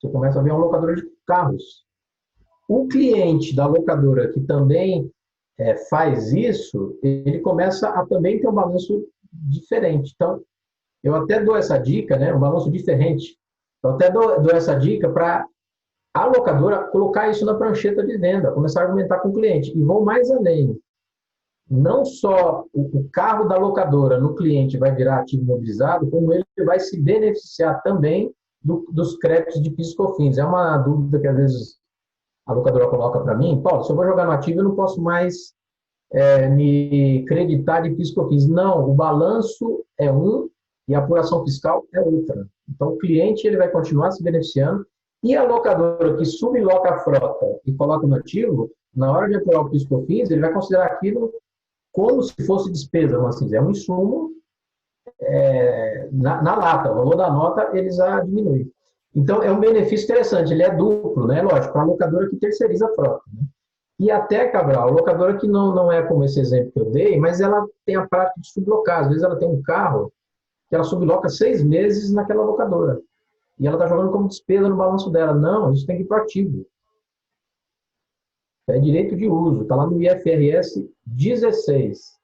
Você começa a ver uma locadora de carros. O cliente da locadora que também faz isso, ele começa a também ter um balanço diferente. Então, Eu até dou essa dica, né? Um balanço diferente. Eu até dou essa dica para a locadora colocar isso na prancheta de venda, começar a argumentar com o cliente. E vou mais além. Não só o carro da locadora no cliente vai virar ativo imobilizado, como ele vai se beneficiar também dos créditos de PIS/COFINS. É uma dúvida que às vezes a locadora coloca para mim: Paulo, se eu vou jogar no ativo, eu não posso mais me creditar de PIS/COFINS. Não, o balanço é um e a apuração fiscal é outra. Então, o cliente ele vai continuar se beneficiando e a locadora que subloca a frota e coloca no ativo, na hora de apurar o PIS/COFINS, ele vai considerar aquilo como se fosse despesa, vamos assim dizer. É um insumo na lata. O valor da nota eles já diminui. Então, é um benefício interessante. Ele é duplo, né? Lógico, para a locadora que terceiriza a frota. Né? E até, Cabral, locadora que não é como esse exemplo que eu dei, mas ela tem a prática de sublocar. Às vezes ela tem um carro que ela subloca 6 meses naquela locadora. E ela está jogando como despesa no balanço dela. Não, isso tem que ir para o ativo. É direito de uso. Está lá no IFRS 16.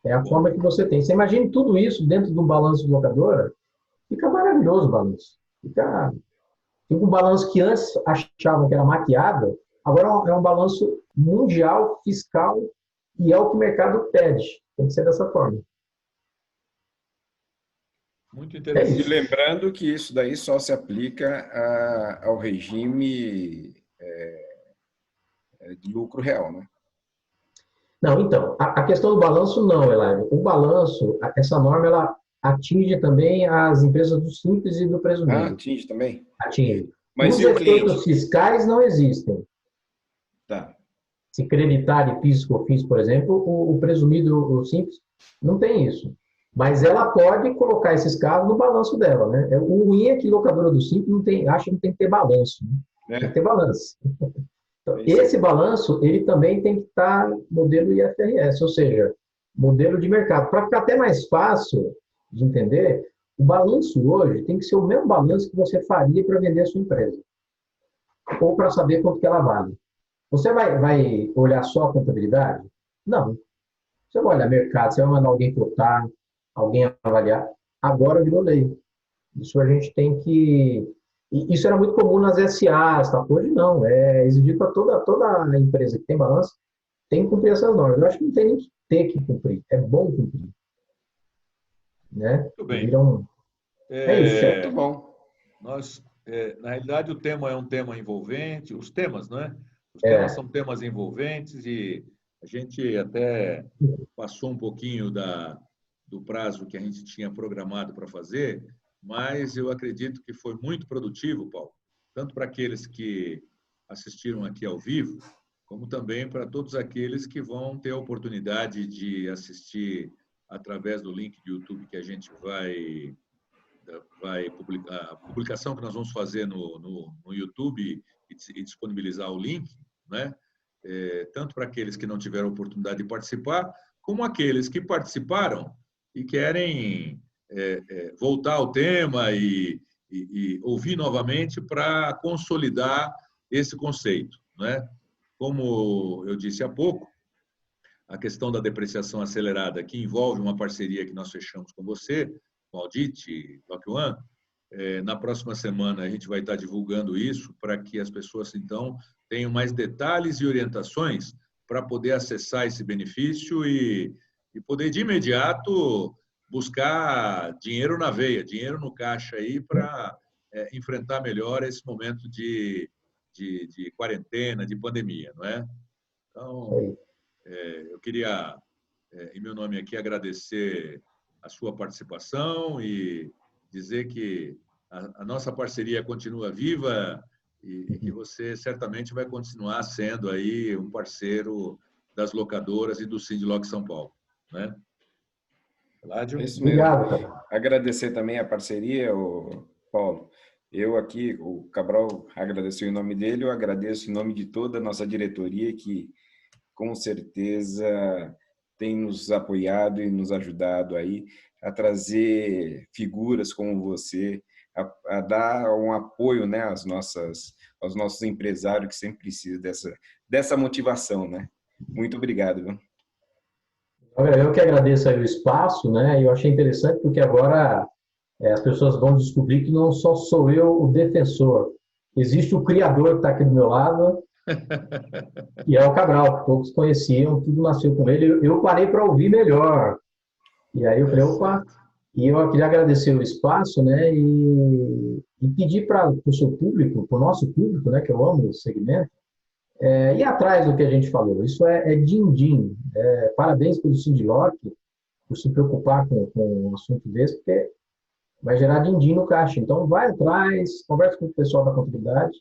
É a forma que você tem. Você imagina tudo isso dentro do balanço de locadora, fica maravilhoso o balanço. Fica um balanço que antes achavam que era maquiado, agora é um balanço mundial, fiscal, e é o que o mercado pede. Tem que ser dessa forma. Muito interessante. E lembrando que isso daí só se aplica ao regime de lucro real, né? Não, então, a questão do balanço não, Elaine. O balanço, essa norma, ela atinge também as empresas do simples e do presumido. Ah, atinge também? Atinge. Mas Os e o efeitos cliente? fiscais não existem. Tá. Se creditar de PIS/COFINS, por exemplo, o presumido, o simples, não tem isso. Mas ela pode colocar esses casos no balanço dela, né? O ruim é que locadora do simples acha que não tem que ter balanço. Né? Tem que ter balanço. Então, esse balanço, ele também tem que estar modelo IFRS, ou seja, modelo de mercado. Para ficar até mais fácil de entender, o balanço hoje tem que ser o mesmo balanço que você faria para vender a sua empresa. Ou para saber quanto que ela vale. Você vai olhar só a contabilidade? Não. Você vai olhar mercado, você vai mandar alguém cotar, alguém avaliar. Agora virou lei. Isso a gente tem que... Isso era muito comum nas SAs, tá? Hoje não. É exigido para toda a empresa que tem balanço, tem que cumprir essas normas. Eu acho que não tem nem que ter que cumprir. É bom cumprir. Né? Muito bem. É isso, chefe. Muito bom. Nós, na realidade, o tema é um tema envolvente. Os temas, não é? Os temas são temas envolventes e a gente até passou um pouquinho do prazo que a gente tinha programado para fazer, mas eu acredito que foi muito produtivo, Paulo, tanto para aqueles que assistiram aqui ao vivo, como também para todos aqueles que vão ter a oportunidade de assistir através do link do YouTube que a gente vai publicar, a publicação que nós vamos fazer no YouTube e disponibilizar o link, né? Tanto para aqueles que não tiveram a oportunidade de participar, como aqueles que participaram e querem voltar ao tema e ouvir novamente para consolidar esse conceito, né? Como eu disse há pouco, a questão da depreciação acelerada, que envolve uma parceria que nós fechamos com você, com a Audit, Block One, na próxima semana a gente vai estar divulgando isso para que as pessoas, então, tenham mais detalhes e orientações para poder acessar esse benefício e poder, de imediato, buscar dinheiro na veia, dinheiro no caixa aí para enfrentar melhor esse momento de quarentena, de pandemia, não é? Então, eu queria, em meu nome aqui, agradecer a sua participação e dizer que a nossa parceria continua viva e que você certamente vai continuar sendo aí um parceiro das locadoras e do Sindlock São Paulo, né? Ládio? É isso mesmo. Obrigado, cara. Agradecer também a parceria, Paulo. Eu aqui, o Cabral agradeceu em nome dele, eu agradeço em nome de toda a nossa diretoria que, com certeza, tem nos apoiado e nos ajudado aí a trazer figuras como você, a dar um apoio, né, aos nossos empresários que sempre precisam dessa motivação, né? Muito obrigado. Viu? Eu que agradeço aí o espaço, né? Eu achei interessante porque agora as pessoas vão descobrir que não só sou eu o defensor. Existe o criador que está aqui do meu lado, que é o Cabral, que poucos conheciam, tudo nasceu com ele. Eu parei para ouvir melhor. E aí eu Tá falei, opa, certo. e eu queria agradecer o espaço, né, e pedir para o seu público, para o nosso público, né, que eu amo o segmento, ir atrás do que a gente falou. Isso é din-din. Parabéns pelo Sindiloc, por se preocupar com um assunto desse, porque vai gerar din-din no caixa. Então, vai atrás, conversa com o pessoal da contabilidade,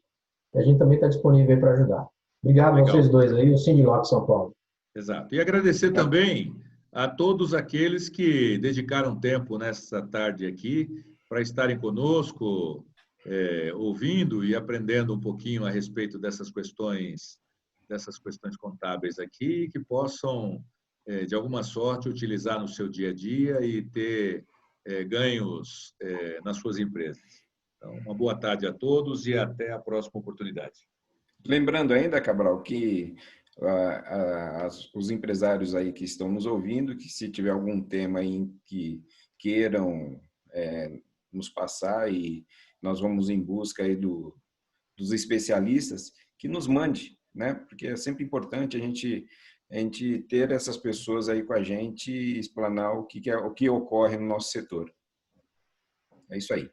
e a gente também está disponível aí para ajudar. Obrigado a vocês Legal. dois aí, o Sindiloc São Paulo. Exato. E agradecer também a todos aqueles que dedicaram tempo nessa tarde aqui para estarem conosco, ouvindo e aprendendo um pouquinho a respeito dessas questões contábeis aqui, que possam, de alguma sorte, utilizar no seu dia a dia e ter ganhos nas suas empresas. Então, uma boa tarde a todos e até a próxima oportunidade. Lembrando ainda, Cabral, que os empresários aí que estão nos ouvindo, que se tiver algum tema aí que queiram nos passar e nós vamos em busca aí dos especialistas, que nos mande, né? Porque é sempre importante a gente ter essas pessoas aí com a gente e explanar o que ocorre no nosso setor. É isso aí.